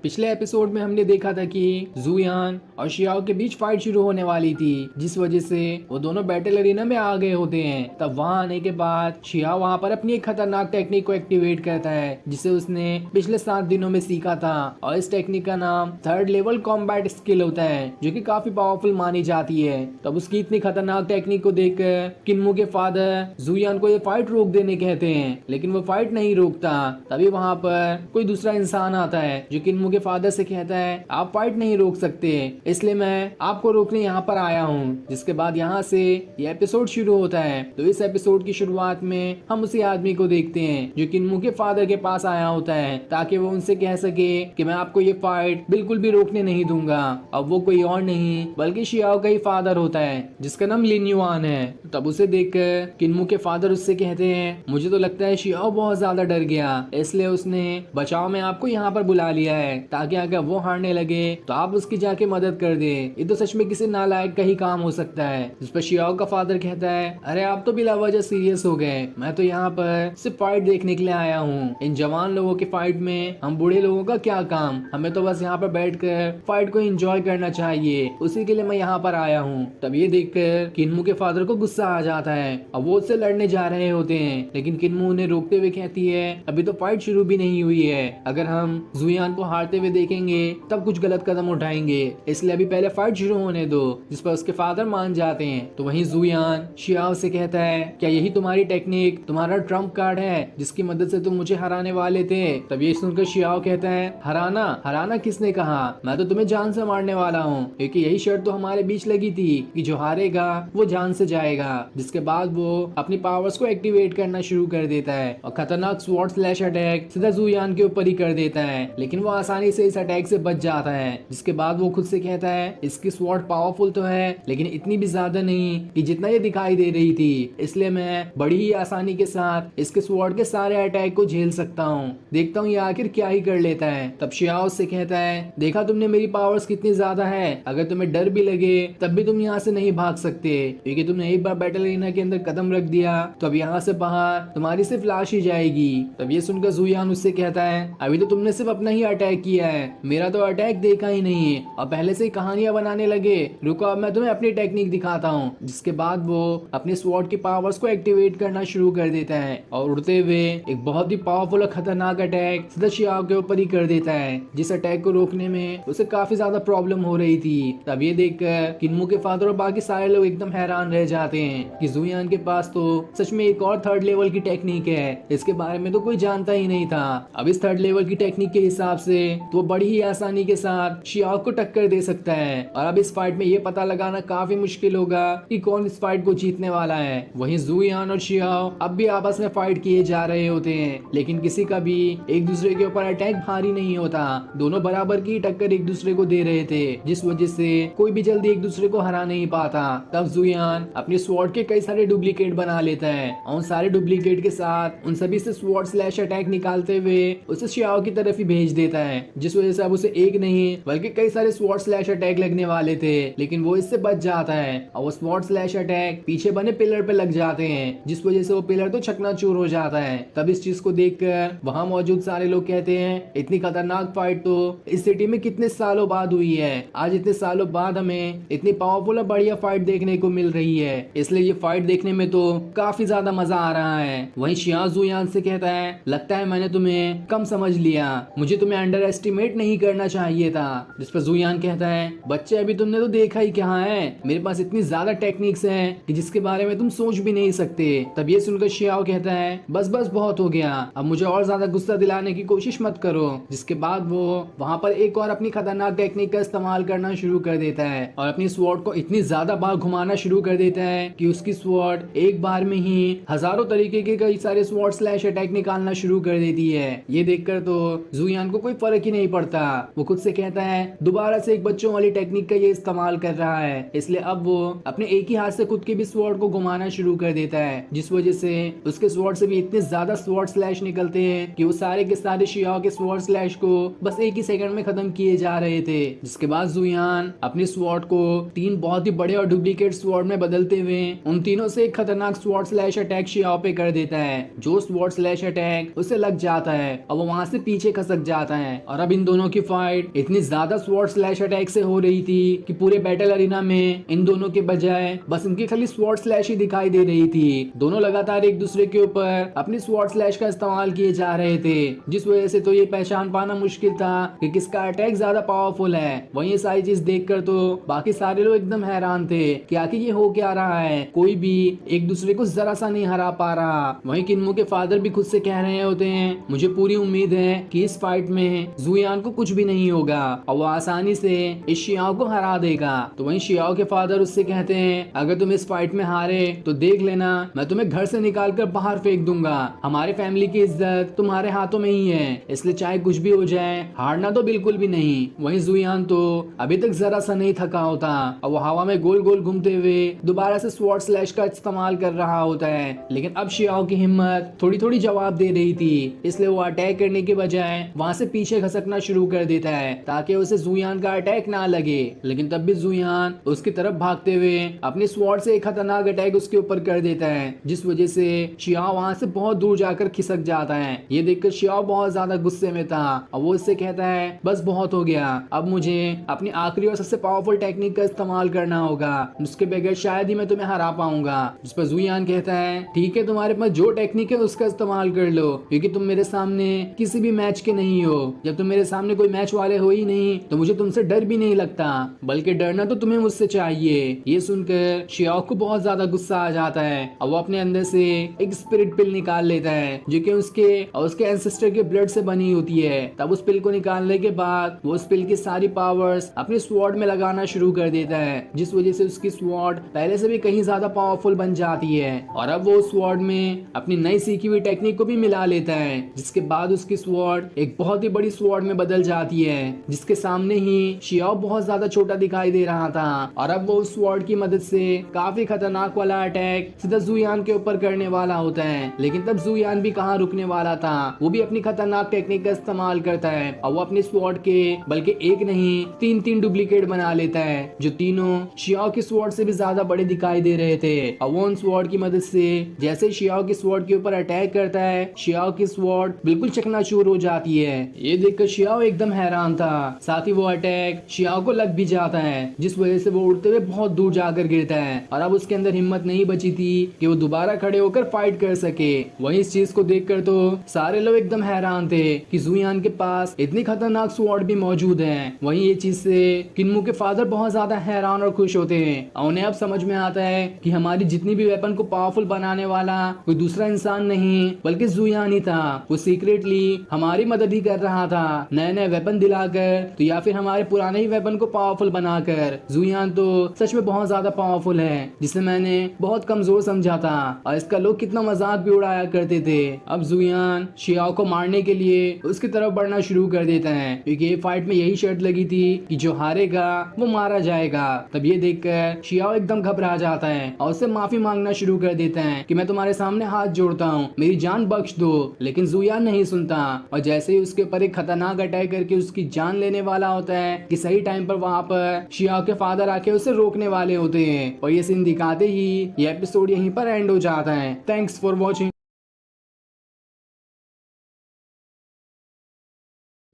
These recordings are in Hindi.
पिछले एपिसोड में हमने देखा था कि जुयान और शियाओ के बीच फाइट शुरू होने वाली थी, जिस वजह से वो दोनों बैटल अरीना में आ गए होते हैं। तब वहां आने के बाद शियाओ वहां पर अपनी एक खतरनाक टेक्निक को एक्टिवेट करता है, जिसे उसने पिछले 7 दिनों में सीखा था। और इस टेक्निक का नाम 3rd लेवल कॉम्बैट स्किल होता है, जो कि काफी पावरफुल मानी जाती है। तब उसकी इतनी खतरनाक टेक्निक को देखकर किन्मू के फादर जुयान को ये फाइट रोक देने कहते हैं, लेकिन वो फाइट नहीं रोकता। तभी वहां पर कोई दूसरा इंसान आता है जो किन्मू के फादर से कहता है, आप फाइट नहीं रोक सकते, इसलिए मैं आपको रोकने यहाँ पर आया हूँ। जिसके बाद यहाँ से ये एपिसोड शुरू होता है। तो इस एपिसोड की शुरुआत में हम उसी आदमी को देखते हैं जो किन्मू के फादर के पास आया होता है, ताकि वो उनसे कह सके कि मैं आपको ये फाइट बिल्कुल भी रोकने नहीं दूंगा। अब वो कोई और नहीं बल्कि शियाओ का ही फादर होता है, जिसका नाम लिन युआन है। तब उसे देखकर किन्मू के फादर उससे कहते हैं, मुझे तो लगता है शियाओ बहुत ज्यादा डर गया, इसलिए उसने बचाव में आपको यहाँ पर बुला लिया है, ताकि अगर वो हारने लगे तो आप उसकी जाके मदद कर दे। ये तो सच में किसी नालायक का ही काम हो सकता है। जिस पर शियाओ का फादर कहता है, अरे आप तो बिला वजह सीरियस हो गए, मैं तो यहाँ पर सिर्फ फाइट देखने के लिए आया हूँ। इन जवान लोगों की फाइट में हम बूढ़े लोगों का क्या काम, हमें तो बस यहाँ पर बैठ कर फाइट को एंजॉय करना चाहिए, उसी के लिए मैं यहाँ पर आया हूँ। तब ये देखकर किन्मू के फादर को गुस्सा आ जाता है। अब वो उससे लड़ने जा रहे होते हैं, लेकिन किन्मू उन्हें रोकते हुए कहती है, अभी तो फाइट शुरू भी नहीं हुई है, अगर हम जुयान को हारते हुए देखेंगे तब कुछ गलत कदम उठाएंगे, इसलिए अभी पहले फाइट शुरू होने दो। जिस पर उसके फादर मान जाते हैं। तो वहीं जुयान शियाओ से कहता है, क्या यही तुम्हारी टेक्निक, तुम्हारा ट्रम्प कार्ड है जिसकी मदद से तुम मुझे हराने वाले थे? तब ये सुनकर शियाओ कहता है, हराना हराना किसने कहा, मैं तो तुम्हें जान से मारने वाला हूँ, क्योंकि यही शर्त तो हमारे बीच लगी थी कि जो हारेगा वो जान से जाएगा। जिसके बाद वो अपनी पावर्स को एक्टिवेट करना शुरू कर देता है और खतरनाक स्वॉर्ड स्लैश अटैक सीधा जुयान के ऊपर ही कर देता है, लेकिन वो आसानी से इस अटैक से बच जाता है। जिसके बाद वो खुद से कहता है, इसकी स्वॉर्ड पावरफुल तो है, लेकिन इतनी भी ज्यादा नहीं कि जितना ये दिखाई दे रही थी, इसलिए मैं बड़ी ही आसानी के साथ इसके स्वॉर्ड के सारे अटैक को झेल सकता हूँ। देखता हूँ ये आखिर क्या ही कर लेता है। तब शियाओ से कहता है, देखा तुमने मेरी पावर्स कितनी ज्यादा है, अगर तुम्हें डर भी लगे तब भी तुम यहाँ से नहीं भाग सकते, क्योंकि तुमने एक बार बैटल एरिना के अंदर कदम रख दिया तो अब यहाँ से बाहर तुम्हारी सिर्फ लाश ही जाएगी। तब ये सुनकर जुयान उससे कहता है, अभी तो तुमने सिर्फ अपना ही अटैक किया है, मेरा तो अटैक देखा ही नहीं है और पहले से ही कहानियां बनाने लगे, रुको अब मैं तुम्हें अपनी टेक्निक दिखाता हूँ। जिसके बाद वो अपने स्वॉर्ड की पावर्स को एक्टिवेट करना शुरू कर देता है और उड़ते हुए एक बहुत ही पावरफुल और खतरनाक अटैक सीधा शियाओ के ऊपर ही कर देता है, जिस अटैक को रोकने में उसे काफी ज्यादा प्रॉब्लम हो रही थी। तब ये देखकर किन्मू के फादर और बाकी सारे लोग एकदम हैरान रह जाते हैं कि जुयान के पास तो सच में एक और 3rd लेवल की टेक्निक है, इसके बारे में तो कोई जानता ही नहीं था। अब इस 3rd लेवल की टेक्निक के हिसाब से तो बड़ी ही आसानी के साथ शियाओ को टक्कर दे सकता है, और अब इस फाइट में ये पता लगाना काफी मुश्किल होगा कि कौन इस फाइट को जीतने वाला है। वहीं जुयान और शियाओ अब भी आपस में फाइट किए जा रहे होते हैं, लेकिन किसी का भी एक दूसरे के ऊपर अटैक भारी नहीं होता, दोनों बराबर की टक्कर एक दूसरे को दे रहे थे, जिस वजह से कोई भी जल्दी एक दूसरे को हरा नहीं पाता। तब जुयान अपने स्वॉर्ड के कई सारे डुप्लीकेट बना लेता है और उन सारे डुप्लीकेट के साथ उन सभी से स्वॉर्ड स्लैश अटैक निकालते हुए उसे शियाओ की तरफ ही भेज देता है, जिस वजह से अब उसे एक नहीं बल्कि कई सारे स्वॉर्ड स्लैश अटैक लगने वाले थे, लेकिन वो इससे बच जाता है और वो स्वॉर्ड स्लैश अटैक पीछे बने पिलर पे लग जाते हैं, जिस वजह से वो पिलर तो चकनाचूर हो जाता है। तब इस चीज को देखकर वहां मौजूद सारे लोग कहते हैं, इतनी खतरनाक फाइट तो इस सिटी में कितने सालों बाद हुई है, आज इतने सालों बाद हमें इतनी पावरफुल और बढ़िया फाइट देखने को मिल रही है, इसलिए ये फाइट देखने में तो काफी ज्यादा मजा आ रहा है। वहीं शियाओ जुयान से कहता है, लगता है मैंने तुम्हें कम समझ लिया, मुझे तुम्हें अंडर एस्टिमेट नहीं करना चाहिए था। जिस पर जुयान कहता है, बच्चे अभी तुमने तो देखा ही क्या है, मेरे पास इतनी ज्यादा टेक्निक्स हैं कि जिसके बारे में तुम सोच भी नहीं सकते। तब ये सुनकर शियाओ कहता है, बस बस बहुत हो गया, अब मुझे और ज्यादा गुस्सा दिलाने की कोशिश मत करो। जिसके बाद वो वहाँ पर एक और अपनी खतरनाक टेक्निक का इस्तेमाल करना शुरू कर देता है और अपनी स्वॉर्ड को इतनी ज्यादा बार घुमाना शुरू कर देता है कि उसकी स्वॉर्ड एक बार में ही हजारों तरीके के कई सारे स्वॉर्ड स्लैश अटैक निकालना शुरू कर देती है। ये देखकर तो जुयान को कोई फर्क ही नहीं पड़ता, वो खुद से कहता है, दोबारा से एक बच्चों वाली टेक्निक का ये इस्तेमाल कर रहा है, इसलिए अब वो अपने एक ही हाथ से खुद के भी स्वॉर्ड को घुमाना शुरू कर देता है, जिस वजह से उसके स्वॉर्ड से भी इतने ज्यादा स्वॉर्ड स्लैश निकलते हैं कि वो सारे के सारे शियाओ के स्वॉर्ड स्लैश को बस एक ही सेकंड में खत्म किए जा रहे थे। जिसके बाद जुयान अपने स्वॉर्ड को 3 बहुत ही बड़े और डुप्लीकेट स्वॉर्ड में बदलते हुए उन तीनों से एक खतरनाक स्वॉर्ड स्लैश अटैक शियाओ पे कर देता है, जो स्वॉर्ड स्लैश अटैक उसे लग जाता है और वो वहां से पीछे खसक जाता है और अब इन दोनों की फाइट इतनी ज्यादा स्वॉर्ड स्लैश अटैक से हो रही थी कि पूरे बैटल अरीना में इन दोनों के बजाय बस इनकी खाली स्वॉर्ड स्लैश ही दिखाई दे रही थी। दोनों लगातार एक दूसरे के ऊपर अपनी स्वॉर्ड स्लैश का इस्तेमाल किए जा रहे थे, जिस वजह से तो ये पहचान पाना मुश्किल था कि किसका अटैक ज्यादा पावरफुल है। वहीं ये सारी चीज देखकर तो बाकी सारे लोग एकदम हैरान थे कि आखिर ये हो क्या रहा है, कोई भी एक दूसरे को जरा सा नहीं हरा पा रहा। वहीं किन्मो के फादर भी खुद से कह रहे होते हैं, मुझे पूरी उम्मीद है कि इस फाइट में जुयान को कुछ भी नहीं होगा और वो आसानी से इस शियाओ को हरा देगा। तो वहीं शियाओ के फादर उससे कहते हैं, अगर तुम इस फाइट में हारे तो देख लेना मैं तुम्हें घर से निकाल कर बाहर फेंक दूंगा। हमारे फैमिली की इज्जत तुम्हारे हाथों में ही है, इसलिए चाहे कुछ भी हो जाए हारना तो बिल्कुल भी नहीं। वहीं जुयान तो अभी तक जरा सा नहीं थका होता और वो हवा में गोल गोल घूमते हुए दोबारा से स्वॉर्ड स्लैश का इस्तेमाल कर रहा होता है। लेकिन अब शियाओ की हिम्मत थोड़ी थोड़ी जवाब दे रही थी, इसलिए वो अटैक करने के बजाय वहां से पीछे खसकना शुरू कर देता है ताकि उसे जुयान का अटैक ना लगे। लेकिन तब भी जुयान उसकी तरफ भागते हुए अपने स्वॉर्ड से एक खतरनाक अटैक उसके ऊपर कर देता है, जिस वजह से शियाओ वहां से बहुत दूर जाकर खिसक जाता है। ये देखकर शियाओ बहुत ज्यादा गुस्से में था और वो इससे कहता है, बस बहुत हो गया, अब मुझे अपनी आखिरी और सबसे पावरफुल टेक्निक का इस्तेमाल करना होगा, उसके बगैर शायद ही मैं तुम्हें हरा पाऊंगा। जिस पर जुयान कहता है, ठीक है, तुम्हारे पास जो टेक्निक है उसका इस्तेमाल कर लो, क्योंकि तुम मेरे सामने किसी भी मैच के नहीं हो। जब तुम मेरे सामने कोई मैच वाले हो ही नहीं तो मुझे तुमसे डर भी नहीं लगता, बल्कि डरना तो तुम्हें मुझसे चाहिए। ये सुनकर शियाओ को बहुत ज्यादा गुस्सा आ जाता है और वो अपने अंदर से एक स्पिरिट पिल निकाल लेता है जो कि उसके और उसके एंसेस्टर के ब्लड से बनी होती है। तब उस पिल को निकालने के बाद वो उस पिल की सारी पावर्स अपने स्वॉर्ड में लगाना शुरू कर देता है, जिस वजह से उसकी स्वॉर्ड पहले से भी कहीं ज्यादा पावरफुल बन जाती है। और अब वो स्वॉर्ड में अपनी नई सीखी हुई टेक्निक को भी मिला लेता है, जिसके बाद उसकी स्वॉर्ड एक बहुत ही बड़ी स्वॉर्ड में बदल जाती है, जिसके सामने ही शियाओ बहुत ज्यादा छोटा दिखाई दे रहा था। और अब वो उस स्वॉर्ड की मदद से काफी खतरनाक वाला अटैक सीधा जुयान के ऊपर करने वाला होता है। लेकिन तब जुयान भी कहाँ रुकने वाला था, वो भी अपनी खतरनाक टेक्निक का इस्तेमाल करता है और वो अपने स्वॉर्ड के बल्कि एक नहीं तीन डुप्लीकेट बना लेता है, जो तीनों शियाओ की स्वॉर्ड से भी ज्यादा बड़े दिखाई दे रहे थे। और वो उन स्वॉर्ड की मदद से जैसे शियाओ की स्वॉर्ड के ऊपर अटैक करता है, शियाओ की स्वॉर्ड बिल्कुल चकनाचूर हो जाती है। ये देखकर शियाओ एकदम हैरान था, साथ ही वो अटैक शियाओ को लग भी जाता है, जिस वजह से वो उड़ते हुए बहुत दूर जाकर गिरता है। और अब उसके अंदर हिम्मत नहीं बची थी कि वो दोबारा खड़े होकर फाइट कर सके। वहीं इस चीज को देखकर तो सारे लोग एकदम हैरान थे कि जुयान के पास इतनी खतरनाक स्वॉर्ड भी मौजूद है। वहीं ये चीज से किन्मो के फादर बहुत ज्यादा हैरान और खुश होते हैं और उन्हें अब समझ में आता है कि हमारी जितनी भी वेपन को पावरफुल बनाने वाला कोई दूसरा इंसान नहीं बल्कि जुयान ही था। वो सीक्रेटली हमारी मदद ही कर रहा था, नए नए वेपन दिलाकर तो या फिर हमारे पुराने ही वेपन को पावरफुल बनाकर। जुयान तो सच में बहुत ज्यादा पावरफुल है, जिसे मैंने बहुत कमजोर समझा था और इसका लोग कितना मजाक भी उड़ाया करते थे। अब जुयान शियाओ को मारने के लिए उसकी तरफ बढ़ना शुरू कर देता है, क्योंकि ये फाइट में यही शर्त लगी थी कि जो हारेगा वो मारा जाएगा। तब ये देखकर शियाओ एकदम घबरा जाता है और उससे माफी मांगना शुरू कर देता है कि मैं तुम्हारे सामने हाथ जोड़ता हूँ, मेरी जान बख्श दो। लेकिन जुयान नहीं सुनता और जैसे ही उसके ऊपर एक खतरनाक अटैक करके उसकी जान लेने वाला होता है कि सही टाइम पर वहाँ पर शियाओ के फादर आके उसे रोकने वाले होते हैं। और ये सीन दिखाते ही ये एपिसोड यहीं पर एंड हो जाता है। Thanks for watching.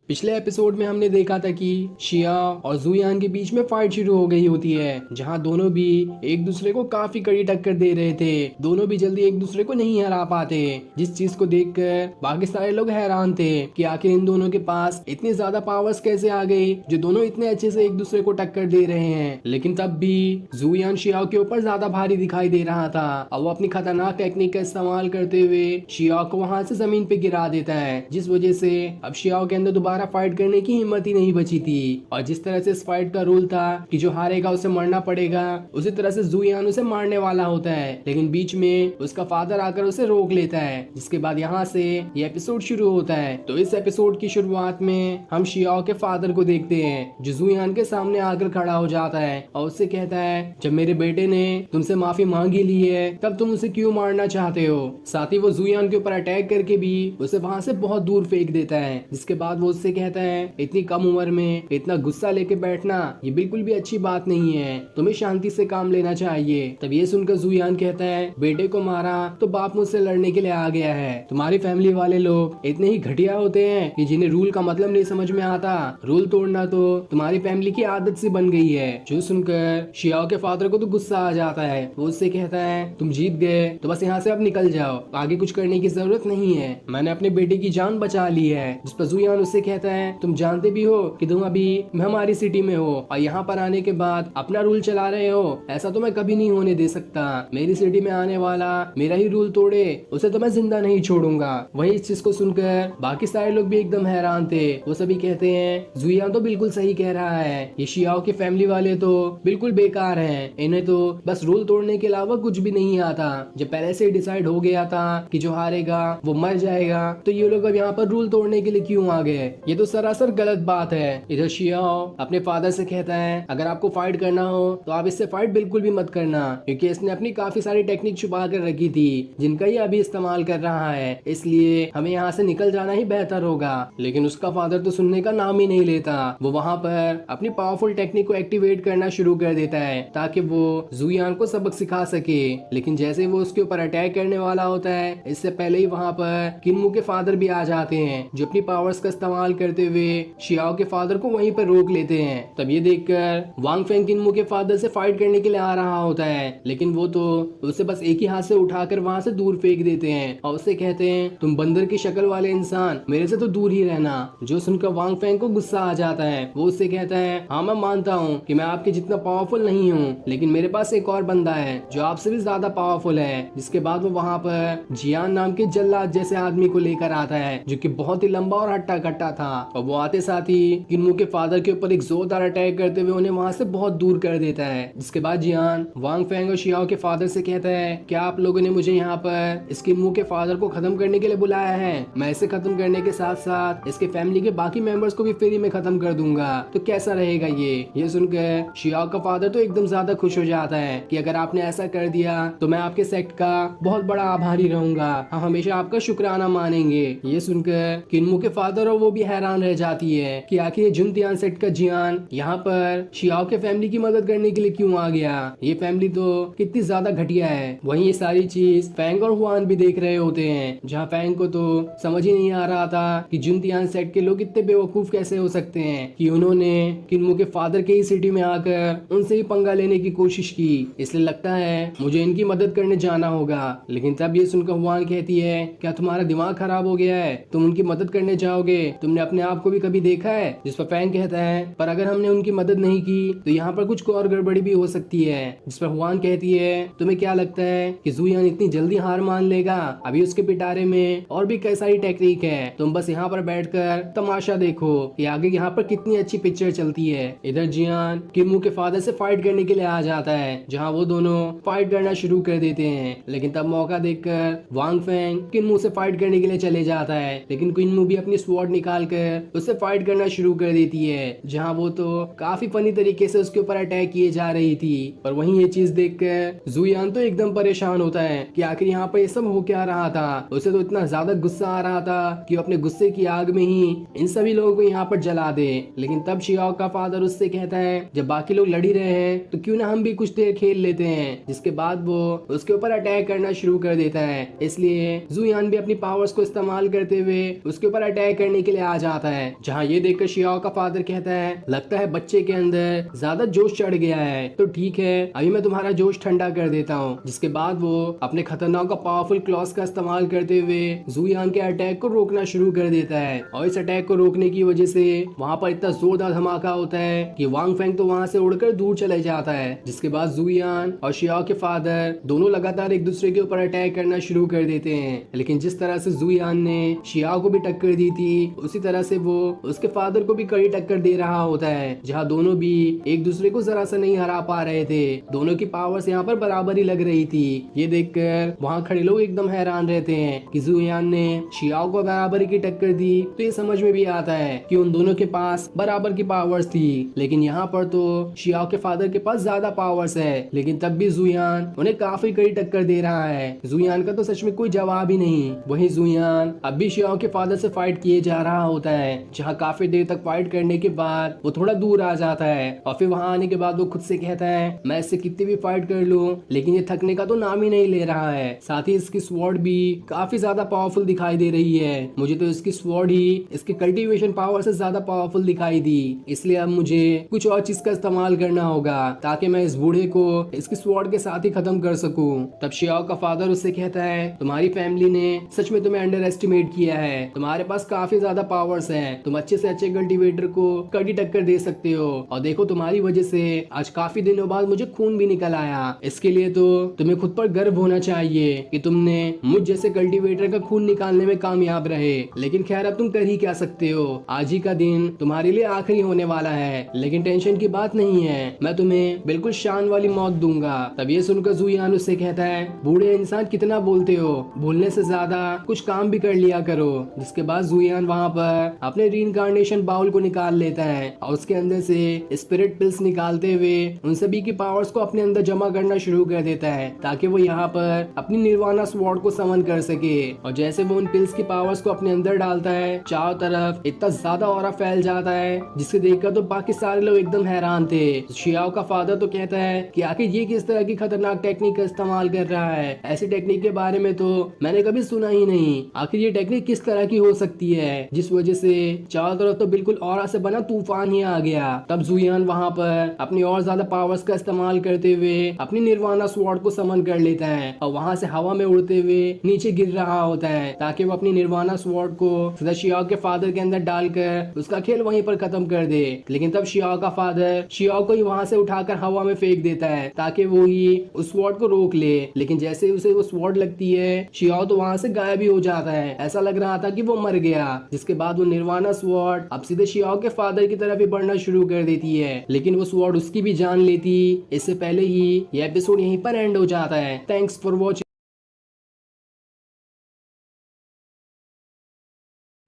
पिछले एपिसोड में हमने देखा था कि शिया और जुयान के बीच में फाइट शुरू हो गई होती है, जहां दोनों भी एक दूसरे को काफी कड़ी टक्कर दे रहे थे। दोनों भी जल्दी एक दूसरे को नहीं हरा पाते, जिस चीज को देखकर बाकी सारे लोग हैरान थे कि आखिर इन दोनों के पास इतनी ज्यादा पावर्स कैसे आ गई जो दोनों इतने अच्छे से एक दूसरे को टक्कर दे रहे हैं। लेकिन तब भी जुयान शियाओ के ऊपर ज्यादा भारी दिखाई दे रहा था और वो अपनी खतरनाक टेक्निक का इस्तेमाल करते हुए शियाओ को वहां से जमीन पे गिरा देता है, जिस वजह से अब शियाओ के अंदर दोबारा फाइट करने की हिम्मत ही नहीं बची थी। और जिस तरह से इस फाइट का रूल था कि जो हारेगा उसे मरना पड़ेगा, उसी तरह से जुयान उसे मारने वाला होता है, लेकिन बीच में उसका फादर आकर उसे रोक लेता है, जिसके बाद यहाँ से ये एपिसोड शुरू होता है। तो इस एपिसोड की शुरुआत में हम शियाओ के फादर को देखते हैं, जो जुयान के सामने आकर खड़ा हो जाता है और उससे कहता है, जब मेरे बेटे ने तुमसे माफी मांगी ली है तब तुम उसे क्यों मारना चाहते हो। साथ ही वो जुयान के ऊपर अटैक करके भी उसे वहां से बहुत दूर फेंक देता है, जिसके बाद वो उससे उससे कहता है इतनी कम उम्र में इतना गुस्सा लेके बैठना ये बिल्कुल भी अच्छी बात नहीं है, तुम्हें शांति से काम लेना चाहिए। तब ये सुनकर जुयान कहता है बेटे को मारा तो बाप मुझसे लड़ने के लिए आ गया है। तुम्हारी फैमिली वाले लोग इतने ही घटिया होते हैं कि जिन्हें रूल का मतलब नहीं समझ में आता। रूल तोड़ना तो तुम्हारी फैमिली की आदत सी बन गई है। जो सुनकर शियाओ के फादर को तो गुस्सा आ जाता है। वो उससे कहता है तुम जीत गए तो बस यहाँ से अब निकल जाओ, आगे कुछ करने की जरूरत नहीं है, मैंने अपने बेटे की जान बचा ली है। जिस पर जुयान उससे कहता है तुम जानते भी हो कि तुम अभी हमारी सिटी में हो और यहाँ पर आने के बाद अपना रूल चला रहे हो, ऐसा तो मैं कभी नहीं होने दे सकता। मेरी सिटी में आने वाला मेरा ही रूल तोड़े उसे तो मैं जिंदा नहीं छोड़ूंगा। वही इस चीज को सुनकर बाकी सारे लोग भी एकदम हैरान थे। वो सभी कहते हैं जुयान तो बिल्कुल सही कह रहा है, ये शियाओ की फैमिली वाले तो बिल्कुल बेकार हैं, इन्हें तो बस रूल तोड़ने के अलावा कुछ भी नहीं आता। जब पहले से डिसाइड हो गया था कि जो हारेगा वो मर जाएगा, तो ये लोग अब यहाँ पर रूल तोड़ने के लिए क्यों आ गए? ये तो सरासर गलत बात है। इधर शियाओ अपने फादर से कहता है अगर आपको फाइट करना हो तो आप इससे फाइट बिल्कुल भी मत करना, क्योंकि इसने अपनी काफी सारी टेक्निक छुपा कर रखी थी जिनका ये अभी इस्तेमाल कर रहा है, इसलिए हमें यहाँ से निकल जाना ही बेहतर होगा। लेकिन उसका फादर तो सुनने का नाम ही नहीं लेता। वो वहाँ पर अपनी पावरफुल टेक्निक को एक्टिवेट करना शुरू कर देता है ताकि वो जुयान को सबक सिखा सके। लेकिन जैसे वो उसके ऊपर अटैक करने वाला होता है, इससे पहले ही वहाँ पर किन्मू के फादर भी आ जाते हैं, जो अपनी पावर्स का इस्तेमाल करते हुए शियाओ के फादर को वहीं पर रोक लेते हैं। तब ये देखकर वांग फेंग किन्मू के फादर से फाइट करने के लिए आ रहा होता है, लेकिन वो तो उसे बस एक ही हाथ से उठाकर वहाँ से दूर फेंक देते हैं और उससे कहते हैं तुम बंदर की शक्ल वाले इंसान, मेरे से तो दूर ही रहना। जो सुनकर वांग फेंग को गुस्सा आ जाता है। वो उससे कहता है हाँ मैं मानता हूँ कि मैं आपके जितना पावरफुल नहीं हूँ, लेकिन मेरे पास एक और बंदा है जो आपसे भी ज्यादा पावरफुल है। जिसके बाद वो वहाँ पर जियान नाम के जल्लाद जैसे आदमी को लेकर आता है, जो कि बहुत ही लंबा और हट्टा कट्टा था, और वो आते साथ ही किन्मू के फादर के ऊपर एक जोरदार अटैक करते हुए उन्हें वहाँ से बहुत दूर कर देता है। जिसके बाद जियान वांग फेंग और शियाओ के फादर से कहता है क्या आप लोगों ने मुझे यहाँ पर इस किन्मू के फादर को खत्म करने के लिए बुलाया है? मैं इसे खत्म करने के साथ साथ इसके फैमिली के बाकी मेंबर्स को भी फ्री में खत्म कर दूंगा, तो कैसा रहेगा ये सुनकर शियाओ का फादर तो एकदम ज्यादा खुश हो जाता है कि अगर आपने ऐसा कर दिया तो मैं आपके सेक्ट का बहुत बड़ा आभारी रहूंगा, हम हमेशा आपका शुक्राना मानेंगे। ये सुनकर किन्मू के फादर और वो भी हैरान रह जाती है कि आखिर ये जुनतियान सेक्ट का जियान यहाँ पर शियाओ के फैमिली की मदद करने के लिए क्यों आ गया? ये फैमिली तो कितनी ज्यादा घटिया है। वहीं ये सारी चीज फैंग और हुआन भी देख रहे होते हैं, जहाँ फैंग को तो समझ ही नहीं आ रहा था कि जुनतियान सेक्ट के लोग इतने बेवकूफ कैसे हो सकते हैं कि उन्होंने किन्मू के फादर के ही सिटी में आकर उनसे ही पंगा लेने की कोशिश की। इसलिए लगता है मुझे इनकी मदद करने जाना होगा। लेकिन तब ये सुनकर हुआन कहती है क्या तुम्हारा दिमाग खराब हो गया है? तुम उनकी मदद करने जाओगे? तुमने अपने आप को भी कभी देखा है? जिस पर फैंग कहता है पर अगर हमने उनकी मदद नहीं की तो यहाँ पर कुछ और गड़बड़ी भी हो सकती है। जिस पर हुआन कहती है तुम्हें क्या लगता है कि जुयान इतनी जल्दी हार मान लेगा? अभी उसके पिटारे में और भी कई सारी टेक्निक है, तुम बस यहाँ पर बैठकर तमाशा देखो कि आगे यहाँ पर कितनी अच्छी पिक्चर चलती है। इधर जियान किन्मू के फादर से फाइट करने के लिए आ जाता है, जहाँ वो दोनों फाइट करना शुरू कर देते हैं। लेकिन तब मौका देखकर वांग फेंग किन्मू से फाइट करने के लिए चले जाता है, लेकिन किन्मू भी अपनी स्वॉर्ड निकाल कर उससे फाइट करना शुरू कर देती है, जहाँ वो तो काफी फनी तरीके से उसके ऊपर अटैक किए जा रही थी। पर वहीं ये चीज देखकर जुयान तो एकदम परेशान होता है कि आखिर यहाँ पर ये सब हो क्या रहा था। उसे तो इतना ज्यादा गुस्सा आ रहा था कि अपने गुस्से की आग में ही इन सभी लोगों को यहाँ पर जला दे। लेकिन तब शियाओ का फादर उससे कहता है जब बाकी लोग लड़ ही रहे हैं तो क्यों ना हम भी कुछ देर खेल लेते हैं। जिसके बाद वो उसके ऊपर अटैक करना शुरू कर देता है। इसलिए जुयान भी अपनी पावर्स को इस्तेमाल करते हुए उसके ऊपर अटैक करने के लिए आ जाता है, जहाँ ये देखकर शियाओ का फादर कहता है लगता है बच्चे के अंदर ज्यादा जोश चढ़ गया है, तो ठीक है अभी मैं तुम्हारा जोश ठंडा कर देता हूँ। जिसके बाद वो अपने खतरनाक और पावरफुल क्लॉस का इस्तेमाल करते हुए जुयान के अटैक को रोकना शुरू कर देता है, और इस अटैक को रोकने की वजह से वहाँ पर इतना जोरदार धमाका होता है कि वांग फेंग तो वहाँ से उड़कर दूर चले जाता है। जिसके बाद जुयान और शियाओ के फादर दोनों लगातार एक दूसरे के ऊपर अटैक करना शुरू कर देते हैं। लेकिन जिस तरह से जुयान ने शियाओ को भी टक्कर दी थी, उसी तरह से वो उसके फादर को भी कड़ी टक्कर दे रहा होता है, जहाँ दोनों भी एक दूसरे को जरा सा नहीं हरा पा रहे थे। दोनों की पावर्स यहाँ पर बराबर ही लग रही थी। ये देखकर वहाँ खड़े लोग एकदम हैरान रहते हैं कि जुयान ने शियाओ को बराबरी की टक्कर दी, तो ये समझ में भी आता है कि उन दोनों के पास बराबर की पावर्स थी। लेकिन यहाँ पर तो शियाओ के फादर के पास ज्यादा पावर्स है, लेकिन तब भी जुयान उन्हें काफी कड़ी टक्कर दे रहा है। जुयान का तो सच में कोई जवाब ही नहीं। वहीं जुयान अब भी शियाओ के फादर से फाइट किए जा रहा होता है, जहाँ काफी देर तक फाइट करने के बाद वो थोड़ा दूर आ जाता है और फिर वहाँ आने के बाद वो खुद से कहता है मैं इससे कितनी भी फाइट कर लूं लेकिन ये थकने का तो नाम ही नहीं ले रहा है। साथ ही इसकी स्वॉर्ड भी काफी ज्यादा पावरफुल दिखाई दे रही है। मुझे तो इसकी स्वॉर्ड ही इसके कल्टीवेशन पावर से ज्यादा पावरफुल दिखाई दी, इसलिए अब मुझे कुछ और चीज का इस्तेमाल करना होगा ताकि मैं इस बूढ़े को इसकी स्वॉर्ड के साथ ही खत्म कर सकूं। तब शियाओ का फादर उससे कहता है तुम्हारी फैमिली ने सच में तुम्हें अंडर एस्टिमेट किया है, तुम्हारे पास काफी ज्यादा पावर्स हैं, तुम अच्छे से अच्छे कल्टीवेटर को कड़ी टक्कर दे सकते हो और देखो तुम्हारी वजह से आज काफी दिनों बाद मुझे खून भी निकल आया। इसके लिए तो तुम्हें खुद पर गर्व होना चाहिए कि तुमने मुझ जैसे कल्टीवेटर का खून निकालने में कामयाब रहे। लेकिन खैर अब तुम कर ही क्या सकते हो, आज ही का दिन तुम्हारे लिए आखिरी होने वाला है, लेकिन टेंशन की बात नहीं है, मैं तुम्हें बिल्कुल शान वाली मौत दूंगा। तब ये सुनकर जुयान उससे कहता है बूढ़े इंसान कितना बोलते हो, बोलने से ज्यादा कुछ काम भी कर लिया करो। जिसके बाद जुयान वहाँ पर अपने रीइंकार्नेशन बाउल को निकाल लेता है और उसके अंदर से स्पिरिट पिल्स निकालते हुए उन सभी की पावर्स को अपने अंदर जमा करना शुरू कर देता है ताकि वो यहाँ पर अपनी निर्वाणा स्वॉर्ड को समन कर सके। और जैसे वो उन पिल्स की पावर्स को अपने अंदर डालता है चारों तरफ इतना ज्यादा ऑरा फैल जाता है जिससे देखकर तो बाकी सारे लोग एकदम हैरान थे। शियाओ का फादर तो कहता है कि आखिर ये किस तरह की खतरनाक टेक्निक का इस्तेमाल कर रहा है, ऐसी टेक्निक के बारे में तो मैंने कभी सुना ही नहीं, आखिर ये टेक्निक किस तरह की हो सकती है जिस वजह से चारों तरफ तो बिल्कुल ऑरा से बना तूफान ही आ गया। तब जुयान वहाँ पर अपनी और ज्यादा पावर्स का इस्तेमाल करते हुए अपनी निर्वाणा स्वॉर्ड को समन कर लेता है और वहाँ से हवा में उड़ते हुए नीचे गिर रहा होता है ताकि वो अपनी निर्वाणा स्वॉर्ड को सीधा शियाओ के फादर के अंदर डालकर उसका खेल वहीं पर खत्म कर दे। लेकिन तब शियाओ का फादर शियाओ को ही वहाँ से उठाकर हवा में फेंक देता है ताकि वो ही उस स्वॉर्ड को रोक ले। लेकिन जैसे ही उसे वो स्वॉर्ड लगती है शियाओ तो वहाँ से गायब ही हो जाता है, ऐसा लग रहा था कि वो मर गया। जिसके बाद वो निर्वाणा स्वॉर्ड अब सीधे शियाओ के फादर की तरफ ही बढ़ना शुरू कर देती है, लेकिन वो स्वॉर्ड उसकी भी जान लेती इससे पहले ही ये एपिसोड यहीं पर एंड हो जाता है। Thanks for watching.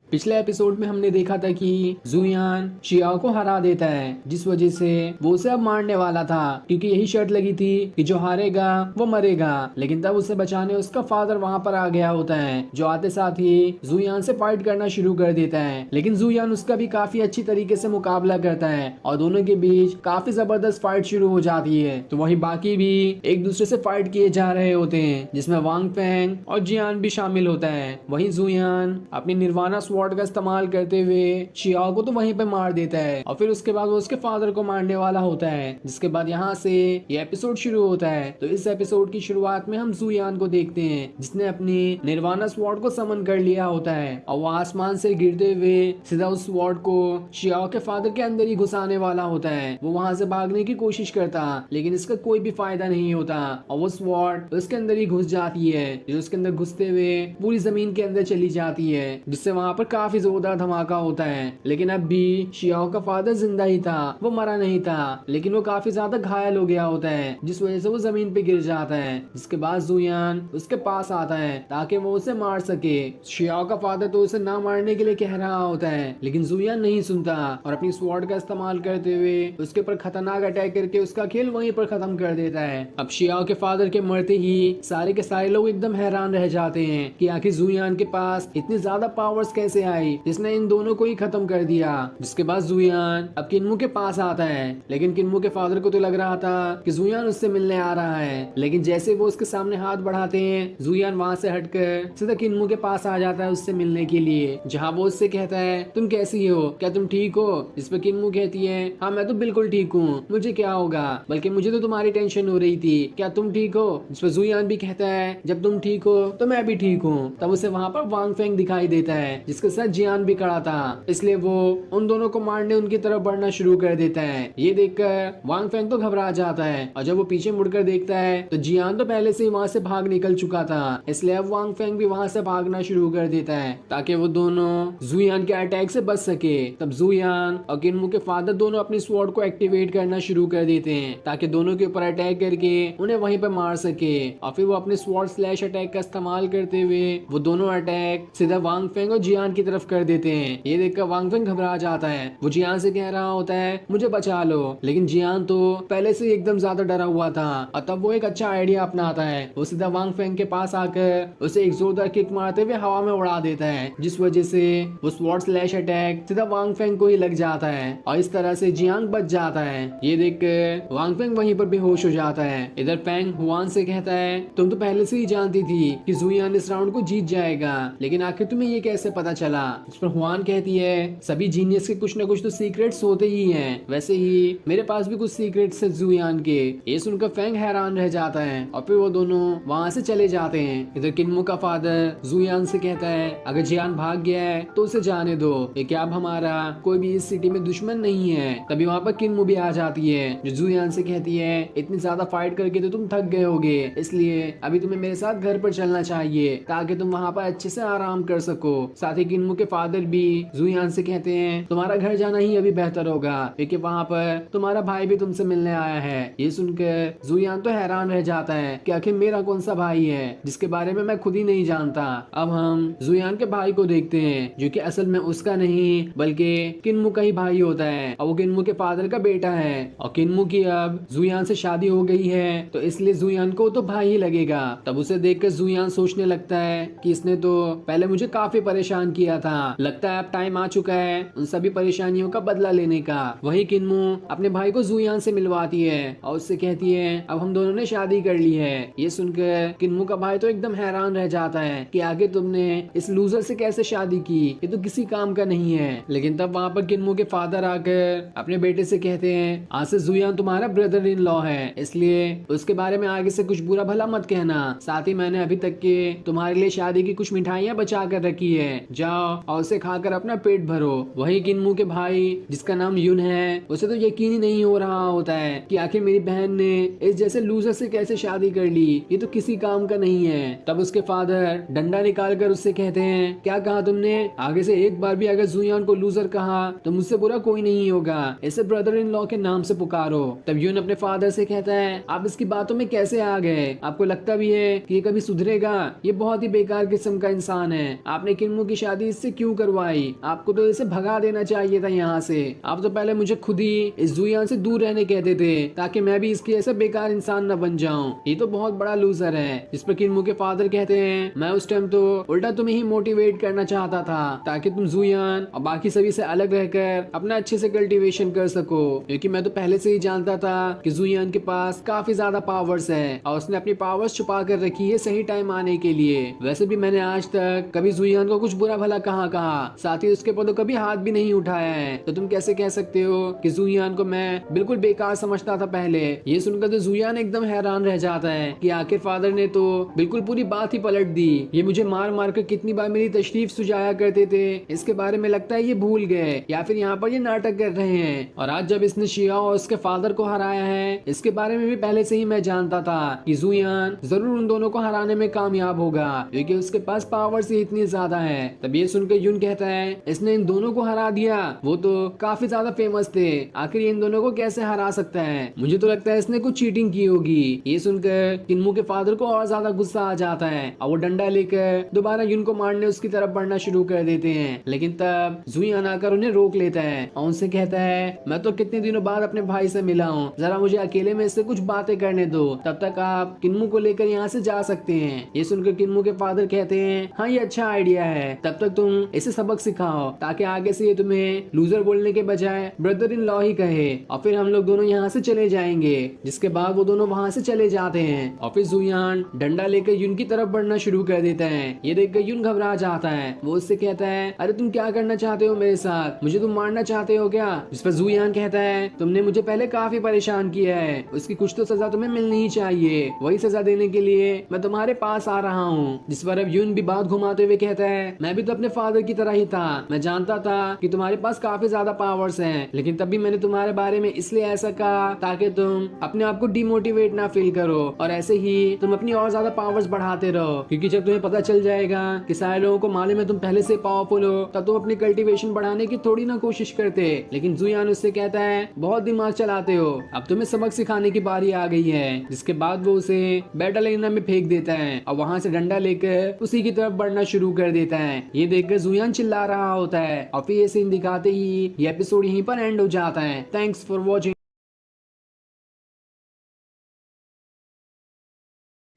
पिछले एपिसोड में हमने देखा था कि जुयान शियाओ को हरा देता है जिस वजह से वो उसे अब मारने वाला था क्योंकि यही शर्त लगी थी कि जो हारेगा वो मरेगा। लेकिन तब उसे बचाने उसका फादर वहां पर आ गया होता है जो आते साथ ही जुयान से फाइट करना शुरू कर देता है। लेकिन जुयान उसका भी काफी अच्छी तरीके से मुकाबला करता है और दोनों के बीच काफी जबरदस्त फाइट शुरू हो जाती है। तो वहीं बाकी भी एक दूसरे से फाइट किए जा रहे होते हैं जिसमें वांग फेंग और जियान भी शामिल होता है। वहीं जुयान अपनी निर्वाणा स्वॉर्ड का इस्तेमाल करते हुए शियाओ को तो वहीं पे मार देता है और फिर उसके बाद वो उसके फादर को मारने वाला होता है। जिसके बाद यहाँ से ये एपिसोड शुरू होता है। तो इस एपिसोड की शुरुआत में हम जुयान को देखते हैं जिसने अपनी निर्वाणा स्वॉर्ड को समन कर लिया होता है और वो आसमान से गिरते हुए सीधा उस स्वॉर्ड को शियाओ के फादर के अंदर ही घुसाने वाला होता है। वो वहां से भागने की कोशिश करता लेकिन इसका कोई भी फायदा नहीं होता और वो स्वॉर्ड उसके अंदर ही घुस जाती है जो उसके अंदर घुसते हुए पूरी जमीन के अंदर चली जाती है जिससे वहां पर काफी जोरदार धमाका होता है। लेकिन अब भी शियाओ का फादर जिंदा ही था, वो मरा नहीं था, लेकिन वो काफी ज्यादा घायल हो गया होता है जिस वजह से वो जमीन पे गिर जाता है। जिसके बाद जुयान उसके पास आता है ताकि वो उसे मार सके। शियाओ का फादर तो उसे ना मारने के लिए कह रहा होता है लेकिन जुयान नहीं सुनता और अपनी स्वॉर्ड का इस्तेमाल करते हुए उसके ऊपर खतरनाक अटैक करके उसका खेल वहीं पर खत्म कर देता है। अब शियाओ के फादर के मरते ही सारे के सारे लोग एकदम हैरान रह जाते हैं कि आखिर जुयान के पास इतनी ज्यादा पावर्स कैसे आई जिसने इन दोनों को ही खत्म कर दिया। जिसके बाद जुयान अब किन्मू के पास आता है लेकिन किन्मू के फादर को तो लग रहा था कि जुयान उससे मिलने आ रहा है, लेकिन जैसे वो उसके सामने हाथ बढ़ाते हैं जुयान वहां से हटकर सीधा किन्मू के पास आ जाता है उससे मिलने के लिए, जहाँ वो उससे कहता है तुम कैसी हो, क्या तुम ठीक हो। जिस पे किन्मू कहती है हाँ मैं तो बिल्कुल ठीक हूँ, मुझे क्या होगा, बल्कि मुझे तो तुम्हारी टेंशन हो रही थी, क्या तुम ठीक हो। जिस पे जुयान भी कहता है जब तुम ठीक हो तो मैं भी ठीक हूँ। तब उसे वहाँ पर वांग फेंग दिखाई देता है जिसके साथ जियान भी खड़ा था, इसलिए वो उन दोनों को मारने उनकी तरफ बढ़ना शुरू कर देता है। ये देखकर वांग फेंग तो घबरा जाता है और जब वो पीछे मुड़कर देखता है तो जियान तो पहले से ही वहाँ से भाग निकल चुका था, इसलिए अब वांग फेंग भी वहाँ से भागना शुरू कर देता है ताकि वो दोनों जुयान के अटैक से बच सके। तब जुयान और किन्मू के फादर दोनों अपनी स्वॉर्ड को एक्टिवेट करना शुरू कर देते हैं ताकि दोनों के ऊपर अटैक करके उन्हें वहीं पर मार सके और फिर वो अपने स्वॉर्ड स्लैश अटैक का इस्तेमाल करते हुए वो दोनों अटैक सीधा वांग फेंग और जियान की तरफ कर देते हैं। ये देखकर वांग फेंग घबरा जाता है। वो जियान से कह रहा होता है मुझे बचा लो, लेकिन जियान तो पहले से एकदम ज्यादा डरा हुआ था और तब वो एक अच्छा आइडिया अपनाता है। वो सीधा वांग फेंग के पास आकर उसे एक जोरदार किक मारते हुए हवा में उड़ा देता है, जिस वजह से वो स्वॉर्ड स्लैश अटैक सीधा वांग फेंग को ही लग जाता है और इस तरह से जियांग बच जाता है। ये देखकर वांग फेंग वहीं पर बेहोश हो जाता है। इधर फेंग हुआन से कहता है तुम तो पहले से ही जानती थी कि जुयान इस राउंड को जीत जाएगा, लेकिन आखिर तुम्हें ये कैसे पता चला? इस पर हुआन कहती है सभी जीनियस के कुछ न कुछ तो सीक्रेट्स होते ही हैं, वैसे ही मेरे पास भी कुछ सीक्रेट्स है जुयान के। ये सुनकर फेंग हैरान रह जाता है और फिर वो दोनों वहाँ से चले जाते हैं। इधर किन्मो का फादर जुयान से कहता है अगर जियान भाग गया है तो उसे जाने दो, ये क्या अब हमारा कोई भी इस सिटी में दुश्मन नहीं है। तभी वहाँ पर किन्मो भी आ जाती है जो जुयान से कहती है इतनी ज्यादा फाइट करके तो तुम थक गए होगे, इसलिए अभी तुम्हें मेरे साथ घर पर चलना चाहिए ताकि तुम वहाँ पर अच्छे से आराम कर सको। साथ ही किन्मो के फादर भी जुयान से कहते हैं तुम्हारा घर जाना ही अभी बेहतर होगा क्योंकि वहाँ पर तुम्हारा भाई भी तुमसे मिलने आया है। ये सुनकर जुयान तो हैरान रह जाता है कि आखिर मेरा कौन सा भाई है जिसके बारे में मैं खुद ही नहीं जानता। अब हम जुयान के भाई को देखते हैं जो कि असल में उसका नहीं बल्कि किन्मो का ही भाई होता है और वो किन्मो के फादर का बेटा है। और किन्मो की अब जुयान से शादी हो गई है तो इसलिए जुयान को तो भाई ही लगेगा। तब उसे देखकर जुयान सोचने लगता है कि इसने तो पहले मुझे काफी परेशान किया था, लगता है अब टाइम आ चुका है उन सभी परेशानियों का बदला लेने का। वही किन्मो अपने भाई को जुयान से मिलवाती है और उससे कहती है अब हम दोनों ने शादी कर ली है। ये सुनकर किन्मो का भाई तो एकदम हैरान रह जाता है कि आगे तुमने इस लूजर से कैसे शादी की, ये तो किसी काम का नहीं है। लेकिन तब वहाँ पर किन्मो के फादर आकर अपने बेटे से कहते हैं आज से जुयान तुम्हारा ब्रदर इन लॉ है, इसलिए उसके बारे में आगे से कुछ बुरा भला मत कहना। साथ ही मैंने अभी तक के तुम्हारे लिए शादी की कुछ मिठाइयाँ बचा कर रखी है, जाओ और उसे खाकर अपना पेट भरो। वही किन्मो के भाई जिसका नाम युन है उसे तो यकीन ही नहीं हो रहा होता है कि आखिर मेरी बहन ने इस जैसे लूजर से कैसे शादी कर ली, ये तो किसी काम का नहीं है। तब उसके फादर डंडा निकाल कर उससे कहते हैं क्या कहा तुमने, आगे से एक बार भी अगर जुयान को लूजर कहा तो मुझसे बुरा कोई नहीं होगा, इसे ब्रदर इन लॉ के नाम से पुकारो। तब यून अपने फादर से कहता है आप इसकी बातों में कैसे आ गए, आपको लगता भी है कि ये कभी सुधरेगा? ये बहुत ही बेकार किस्म का इंसान है, आपने किन्मो की शादी इससे क्यों करवाई? आपको तो इसे भगा देना चाहिए था यहाँ से। आप तो पहले मुझे खुद ही इस जुयान से दूर रहने कहते थे ताकि मैं भी इसके ऐसा बेकार इंसान न बन जाऊं। ये तो बहुत बड़ा लूजर है। जिस पर किन्मो के फादर कहते हैं मैं उस टाइम तो उल्टा तुम्हें ही मोटिवेट करना चाहता था ताकि तुम जुयान और बाकी सभी से अलग रहकर अपना अच्छे से कल्टीवेशन कर सको, क्योंकि मैं तो पहले से ही जानता था कि जुयान के पास काफी ज्यादा पावर्स है और उसने अपनी पावर्स छुपा कर रखी है सही टाइम आने के लिए। वैसे भी मैंने आज तक कभी जुयान को कुछ बुरा भला कहाँ कहा, साथ ही उसके पर तो कभी हाथ भी नहीं उठाया है, तो तुम कैसे कह सकते हो कि जुयान को मैं बिल्कुल बेकार समझता था पहले। ये सुनकर तो जुयान एकदम हैरान रह जाता है कि आखिर फादर ने तो बिल्कुल पूरी बात ही पलट दी। ये मुझे मार मार कर कितनी बार मेरी तशरीफ सुझाया करते थे, इसके बारे में लगता है ये भूल गए या फिर यहाँ पर ये नाटक कर रहे हैं। और आज जब इसने शिया और उसके फादर को हराया है, इसके बारे में भी पहले से ही मैं जानता था कि जुयान जरूर उन दोनों को हराने में कामयाब होगा क्योंकि उसके पास पावर से इतनी ज्यादा है। तब ये सुनकर यून कहता है इसने इन दोनों को हरा दिया, वो तो काफी ज्यादा फेमस थे, आखिर इन दोनों को कैसे हरा सकता है? मुझे तो लगता है इसने कुछ चीटिंग की होगी। ये सुनकर किन्मो के फादर को और ज्यादा गुस्सा आ जाता है और वो डंडा लेकर दोबारा यून को मारने उसकी तरफ बढ़ना शुरू कर देते हैं। लेकिन तब जुयान आकर उन्हें रोक लेता है और उनसे कहता है मैं तो कितने दिनों बाद अपने भाई से मिला हूँ, जरा मुझे अकेले में इससे कुछ बातें करने दो, तब तक आप किन्मो को लेकर यहाँ से जा सकते हैं। ये सुनकर किन्मो के फादर कहते हैं हाँ ये अच्छा आइडिया है, तब तक तुम इसे सबक सिखाओ ताकि आगे से ये तुम्हें लूजर बोलने के बजाय ब्रदर इन लॉ ही कहे, और फिर हम लोग दोनों यहाँ से चले जाएंगे। जिसके बाद वो दोनों वहाँ से चले जाते हैं और फिर जुयान डंडा लेकर यून की तरफ बढ़ना शुरू कर देता है। ये देखकर यून घबरा जाता है, वो उससे कहता है अरे तुम क्या करना चाहते हो मेरे साथ, मुझे तुम मारना चाहते हो क्या? जिस पर जुयान कहता है तुमने मुझे पहले काफी परेशान किया है, उसकी कुछ तो सजा तुम्हें मिलनी ही चाहिए, वही सजा देने के लिए मैं तुम्हारे पास आ रहा हूँ। जिस पर अब यून भी बात घुमाते हुए कहता है मैं भी तो अपने फादर की तरह ही था, मैं जानता था कि तुम्हारे पास काफी ज्यादा पावर्स हैं, लेकिन तभी मैंने तुम्हारे बारे में इसलिए ऐसा कहा ताकि तुम अपने आप को डिमोटिवेट ना फील करो और ऐसे ही तुम अपनी और ज्यादा पावर्स बढ़ाते रहो, क्योंकि जब तुम्हें पता चल जाएगा कि सारे लोगों को मालूम है तुम पहले से पावरफुल हो, तब तुम अपनी कल्टीवेशन बढ़ाने की थोड़ी ना कोशिश करते। लेकिन जुयान उससे कहता है बहुत दिमाग चलाते हो, अब तुम्हें सबक सिखाने की बारी आ गई है। जिसके बाद वो उसे बैटल एरिना में फेंक देता है और वहाँ से डंडा लेकर उसी की तरफ बढ़ना शुरू कर देता है। ये देखकर जुयान चिल्ला रहा होता है और फिर ये सीन दिखाते ही ये एपिसोड यहीं पर एंड हो जाता है। Thanks for watching.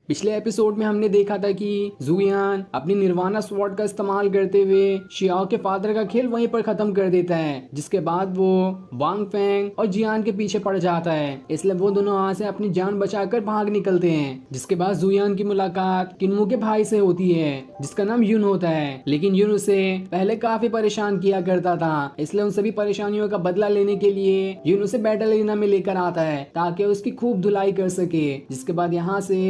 पिछले एपिसोड में हमने देखा था कि जुयान अपनी निर्वाणा स्वॉर्ड का इस्तेमाल करते हुए शियाओ के फादर का खेल वहीं पर खत्म कर देता है, जिसके बाद वो वांग फेंग और जियान के पीछे पड़ जाता है। इसलिए वो दोनों वहां से अपनी जान बचाकर भाग निकलते हैं। जिसके बाद जुयान की मुलाकात किन्मू के भाई से होती है, जिसका नाम यून होता है। लेकिन यून उसे पहले काफी परेशान किया करता था, इसलिए उन सभी परेशानियों का बदला लेने के लिए यून उसे बैटल एरिना में लेकर आता है ताकि उसकी खूब धुलाई कर सके। जिसके बाद यहाँ से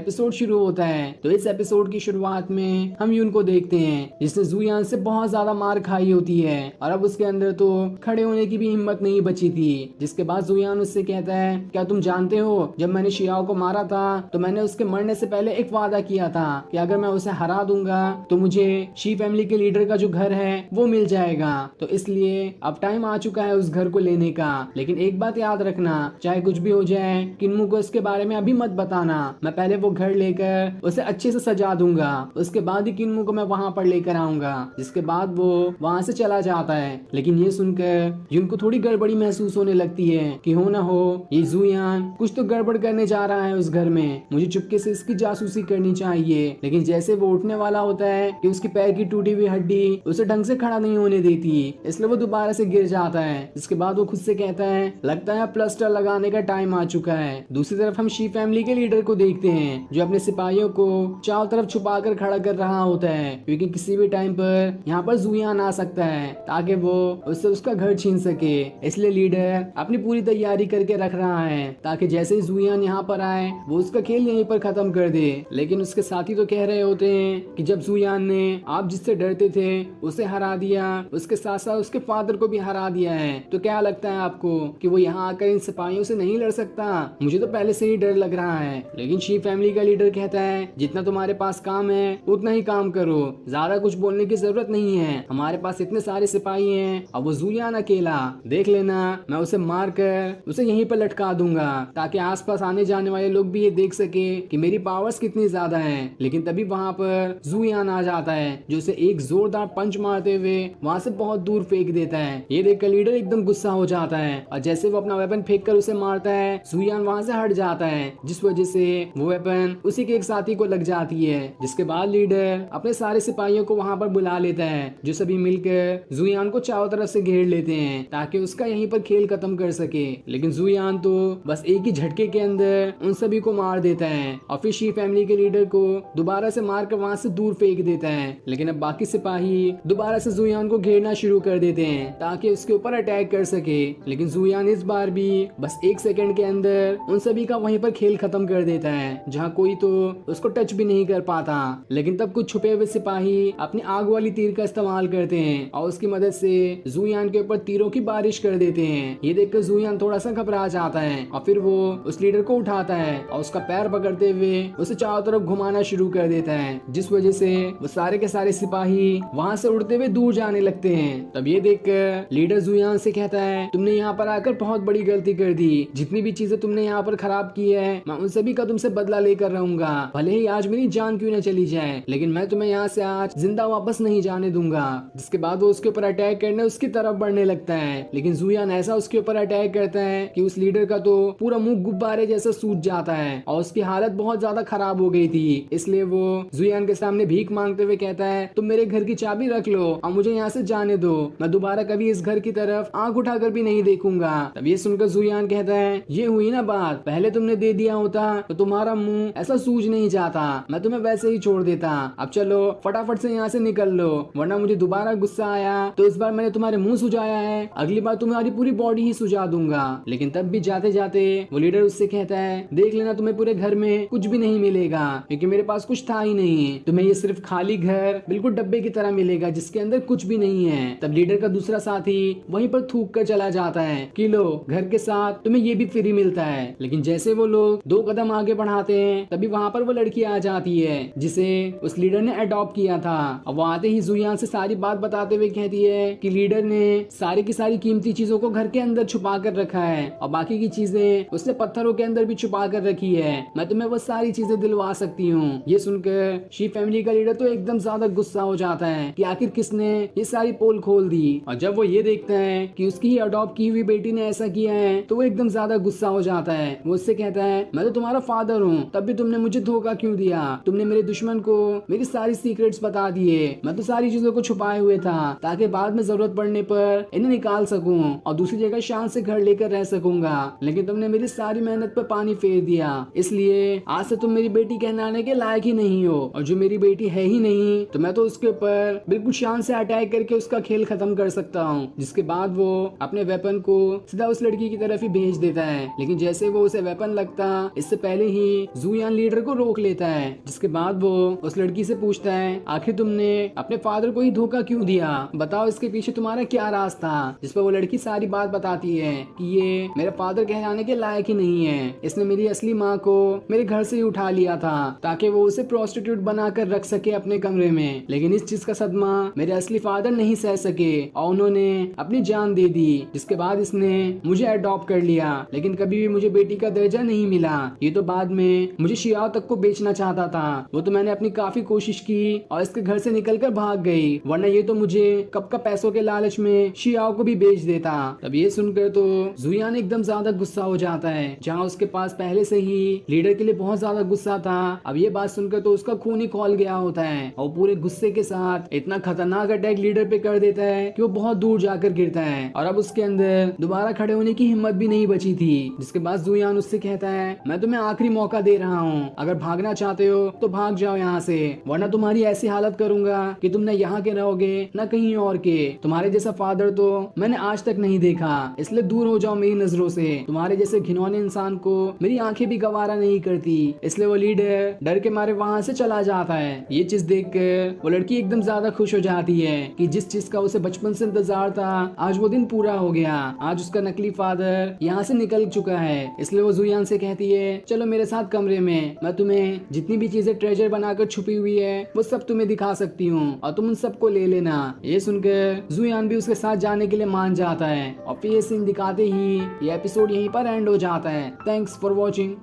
एपिसोड शुरू होता है। तो इस एपिसोड की शुरुआत में हम यून को देखते हैं, जिसने जुयान से बहुत ज्यादा मार खाई होती है और अब उसके अंदर तो खड़े होने की भी हिम्मत नहीं बची थी। जिसके बाद जुयान उससे कहता है, क्या तुम जानते हो जब मैंने शियाओ को मारा था तो मैंने उसके मरने से पहले एक वादा किया था कि अगर मैं उसे हरा दूंगा तो मुझे शी फैमिली के लीडर का जो घर है वो मिल जाएगा। तो इसलिए अब टाइम आ चुका है उस घर को लेने का। लेकिन एक बात याद रखना, चाहे कुछ भी हो जाए किन्मू को इसके बारे में अभी मत बताना। मैं पहले वो घर लेकर उसे अच्छे से सजा दूंगा, उसके बाद ही किन्मू को मैं वहां पर लेकर आऊंगा। जिसके बाद वो वहां से चला जाता है। लेकिन ये सुनकर यून को थोड़ी गड़बड़ी महसूस होने लगती है कि हो ना हो ये जुयान कुछ तो गड़बड़ करने जा रहा है उस घर में, मुझे चुपके से इसकी जासूसी करनी चाहिए। लेकिन जैसे वो उठने वाला होता है कि उसकी पैर की टूटी हुई हड्डी उसे ढंग से खड़ा नहीं होने देती, इसलिए वो दोबारा से गिर जाता है। इसके बाद वो खुद से कहता है, लगता है प्लास्टर लगाने का टाइम आ चुका है। दूसरी तरफ हम शी फैमिली के लीडर को देखते हैं, जो अपने सिपाहियों को चारों तरफ छुपा कर खड़ा कर रहा होता है, क्योंकि किसी भी टाइम पर यहाँ पर जुयान आ सकता है ताकि वो उससे उसका घर छीन सके। इसलिए लीडर अपनी पूरी तैयारी करके रख रहा है ताकि जैसे ही जुयान यहाँ पर आए वो उसका खेल यहीं पर खत्म कर दे। लेकिन उसके साथी तो कह रहे होते हैं कि जब जुयान ने आप जिससे डरते थे उसे हरा दिया, उसके साथ साथ उसके फादर को भी हरा दिया है, तो क्या लगता है आपको कि वो यहाँ आकर इन सिपाहियों से नहीं लड़ सकता? मुझे तो पहले से ही डर लग रहा है। लेकिन शी फैमिली का लीडर कहता है, जितना तुम्हारे पास काम है उतना ही काम करो, ज्यादा कुछ बोलने की जरूरत नहीं है, हमारे पास इतने सारे सिपाही हैं। अब वो जुयान अकेला, देख लेना मैं उसे मार कर उसे यहीं पर लटका दूंगा ताकि आसपास आने जाने वाले लोग भी ये देख सके कि मेरी पावर्स कितनी ज्यादा हैं। लेकिन तभी वहां पर जुयान आ जाता है, जो उसे एक जोरदार पंच मारते हुए वहां से बहुत दूर फेंक देता है। ये देखकर लीडर एकदम गुस्सा हो जाता है और जैसे वो अपना वेपन फेंक कर उसे मारता है, जुयान वहां से हट जाता है, जिस वजह से वो वेपन उसी के एक साथी को लग जाती है। जिसके बाद लीडर अपने सारे सिपाहियों को वहां पर बुला लेता है, जो सभी मिलकर जुयान को चारों तरफ से घेर लेते हैं ताकि उसका यहीं पर खेल खत्म कर सके। लेकिन जुयान तो बस एक ही झटके के अंदर उन सभी को मार देता है और फिर शी फैमिली के लीडर को दोबारा से मारकर वहां से दूर फेंक देता है। लेकिन अब बाकी सिपाही दोबारा से जुयान को घेरना शुरू कर देते हैं ताकि उसके ऊपर अटैक कर सके। लेकिन जुयान इस बार भी बस एक सेकंड के अंदर उन सभी का वहीं पर खेल खत्म कर देता है, जहाँ कोई तो उसको टच भी नहीं कर पाता। लेकिन तब कुछ छुपे हुए सिपाही अपनी आग वाली तीर का इस्तेमाल करते हैं और उसकी मदद से जुयान के ऊपर तीरों की बारिश कर देते हैं। ये देखकर जुयान थोड़ा सा घबरा जाता है और फिर वो उस लीडर को उठाता है और उसका पैर पकड़ते हुए उसे चारों तरफ घुमाना शुरू कर देता है, जिस वजह से वो सारे के सारे सिपाही वहां से उड़ते हुए दूर जाने लगते हैं। तब ये देखकर लीडर जुयान से कहता है, तुमने यहाँ पर आकर बहुत बड़ी गलती कर दी, जितनी भी चीजें तुमने यहाँ पर खराब की है मैं उन सभी का तुमसे बदला लेकर रहूंगा, भले ही आज मेरी जान क्यों न चली जाए, लेकिन मैं तुम्हें यहाँ से आज जिंदा वापस नहीं जाने दूंगा। जिसके बाद वो उसके ऊपर अटैक करने उसकी तरफ बढ़ने लगता है, लेकिन जुयान ऐसा उसके ऊपर अटैक करता है कि उस लीडर का तो पूरा मुंह गुब्बारे जैसा सूज जाता है और उसकी हालत बहुत ज्यादा खराब हो गई थी। इसलिए वो जुयान के सामने भीख मांगते हुए कहता है, तुम मेरे घर की चाबी रख लो और मुझे यहाँ से जाने दो, मैं दोबारा कभी इस घर की तरफ आंख उठाकर भी नहीं देखूंगा। तब ये सुनकर जुयान कहता है, ये हुई ना बात, पहले तुमने दे दिया होता तो तुम्हारा मुंह ऐसा सूज नहीं जाता, मैं तुम्हें वैसे ही छोड़ देता। अब चलो फटाफट से यहाँ से निकल लो, वरना मुझे दोबारा गुस्सा आया तो इस बार मैंने तुम्हारे मुंह सुझाया है, अगली बार तुम्हारी पूरी बॉडी ही सुझा दूंगा। लेकिन तब भी जाते जाते वो लीडर उससे कहता है, देख लेना तुम्हें पूरे घर में कुछ भी नहीं मिलेगा, क्योंकि मेरे पास कुछ था ही नहीं, तुम्हें ये सिर्फ खाली घर बिल्कुल डब्बे की तरह मिलेगा जिसके अंदर कुछ भी नहीं है। तब लीडर का दूसरा साथी वहीं पर थूक कर चला जाता है कि लो घर के साथ तुम्हें ये भी फ्री मिलता है। लेकिन जैसे वो लोग 2 कदम आगे बढ़ाते हैं तभी वहाँ पर वो लड़की आ जाती है जिसे उस लीडर ने अडॉप्ट किया था। अब वो आते ही जुयान से सारी बात बताते हुए कहती है कि लीडर ने सारी की सारी कीमती चीजों को घर के अंदर छुपा कर रखा है और बाकी की चीजें उसने पत्थरों के अंदर भी छुपा कर रखी है। मैं तुम्हें वो सारी चीजें दिलवा सकती हूँ। ये सुनकर शी फैमिली का लीडर तो एकदम ज्यादा गुस्सा हो जाता है कि आखिर किसने ये सारी पोल खोल दी। और जब वो ये देखता है कि उसकी ही अडॉप्ट की हुई बेटी ने ऐसा किया है तो वो एकदम ज्यादा गुस्सा हो जाता है। वो उससे कहता है मैं तो तुम्हारा फादर हूँ, तब भी तुमने मुझे धोखा क्यों दिया? तुमने मेरे दुश्मन को मेरी सारी सीक्रेट्स बता दिए। मैं तो सारी चीजों को छुपाए हुए था ताकि बाद में जरूरत पड़ने पर इन्हें निकाल सकूं और दूसरी जगह शान से घर लेकर रह सकूंगा, लेकिन तुमने मेरी सारी मेहनत पर पानी फेर दिया। इसलिए आज से तुम मेरी बेटी कहलाने के लायक ही नहीं हो, और जो मेरी बेटी है ही नहीं तो मैं तो उसके ऊपर बिल्कुल शान से अटैक करके उसका खेल खत्म कर सकता हूँ। जिसके बाद वो अपने वेपन को सीधा उस लड़की की तरफ ही भेज देता है, लेकिन जैसे वो उसे वेपन लगता इससे पहले ही जुयान लीडर को रोक लेता है। जिसके बाद वो उस लड़की से पूछता है आखिर तुमने अपने फादर को ही धोखा क्यों दिया? बताओ इसके पीछे तुम्हारा क्या राज था? जिस पर वो लड़की सारी बात बताती है कि ये मेरे फादर कहलाने के लायक ही नहीं है। इसने मेरी असली माँ को मेरे घर से ही उठा लिया था ताकि वो उसे प्रोस्टिट्यूट बनाकर रख सके अपने कमरे में, लेकिन इस चीज का सदमा मेरे असली फादर नहीं सह सके और उन्होंने अपनी जान दे दी। जिसके बाद इसने मुझे अडॉप्ट कर लिया, लेकिन कभी भी मुझे बेटी का दर्जा नहीं मिला। ये तो बाद में मुझे शियाओ तक को बेचना चाहता था, वो तो मैंने अपनी काफी कोशिश की और इसके घर से निकलकर भाग गई, वरना ये तो मुझे कब का पैसों के लालच में शियाओ को भी बेच देता। तब ये सुनकर तो जुयान एकदम ज्यादा गुस्सा हो जाता है, जहाँ उसके पास पहले से ही लीडर के लिए बहुत ज्यादा गुस्सा था। अब ये बात सुनकर तो उसका खून ही खौल गया होता है और पूरे गुस्से के साथ इतना खतरनाक अटैक लीडर पे कर देता है कि वो बहुत दूर जाकर गिरता है और अब उसके अंदर दोबारा खड़े होने की हिम्मत भी नहीं बची थी। जिसके बाद जुयान उससे कहता है मैं तुम्हें आखिरी मौका दे रहा हूँ, अगर भागना चाहते हो तो भाग जाओ यहाँ से, वरना तुम्हारी ऐसी हालत करूंगा कि तुम न यहाँ के रहोगे न कहीं और के। तुम्हारे जैसा फादर तो मैंने आज तक नहीं देखा, इसलिए दूर हो जाओ मेरी नजरों से। तुम्हारे जैसे घिनौने इंसान को मेरी आंखें भी गवारा नहीं करती। इसलिए वो लीडर डर के मारे वहाँ से चला जाता है। ये चीज देखकर वो लड़की एकदम ज्यादा खुश हो जाती है कि जिस चीज का उसे बचपन से इंतजार था आज वो दिन पूरा हो गया। आज उसका नकली फादर यहाँ से निकल चुका है। इसलिए वो जुयान से कहती है चलो मेरे साथ कमरे में, मैं तुम्हें जितनी भी चीजें ट्रेजर बनाकर छुपी हुई है वो सब तुम्हें दिखा सकती हूँ और तुम उन सबको ले लेना। ये सुनकर जुयान भी उसके साथ जाने के लिए मान जाता है और फिर ये सीन दिखाते ही ये एपिसोड यहीं पर एंड हो जाता है। Thanks for watching.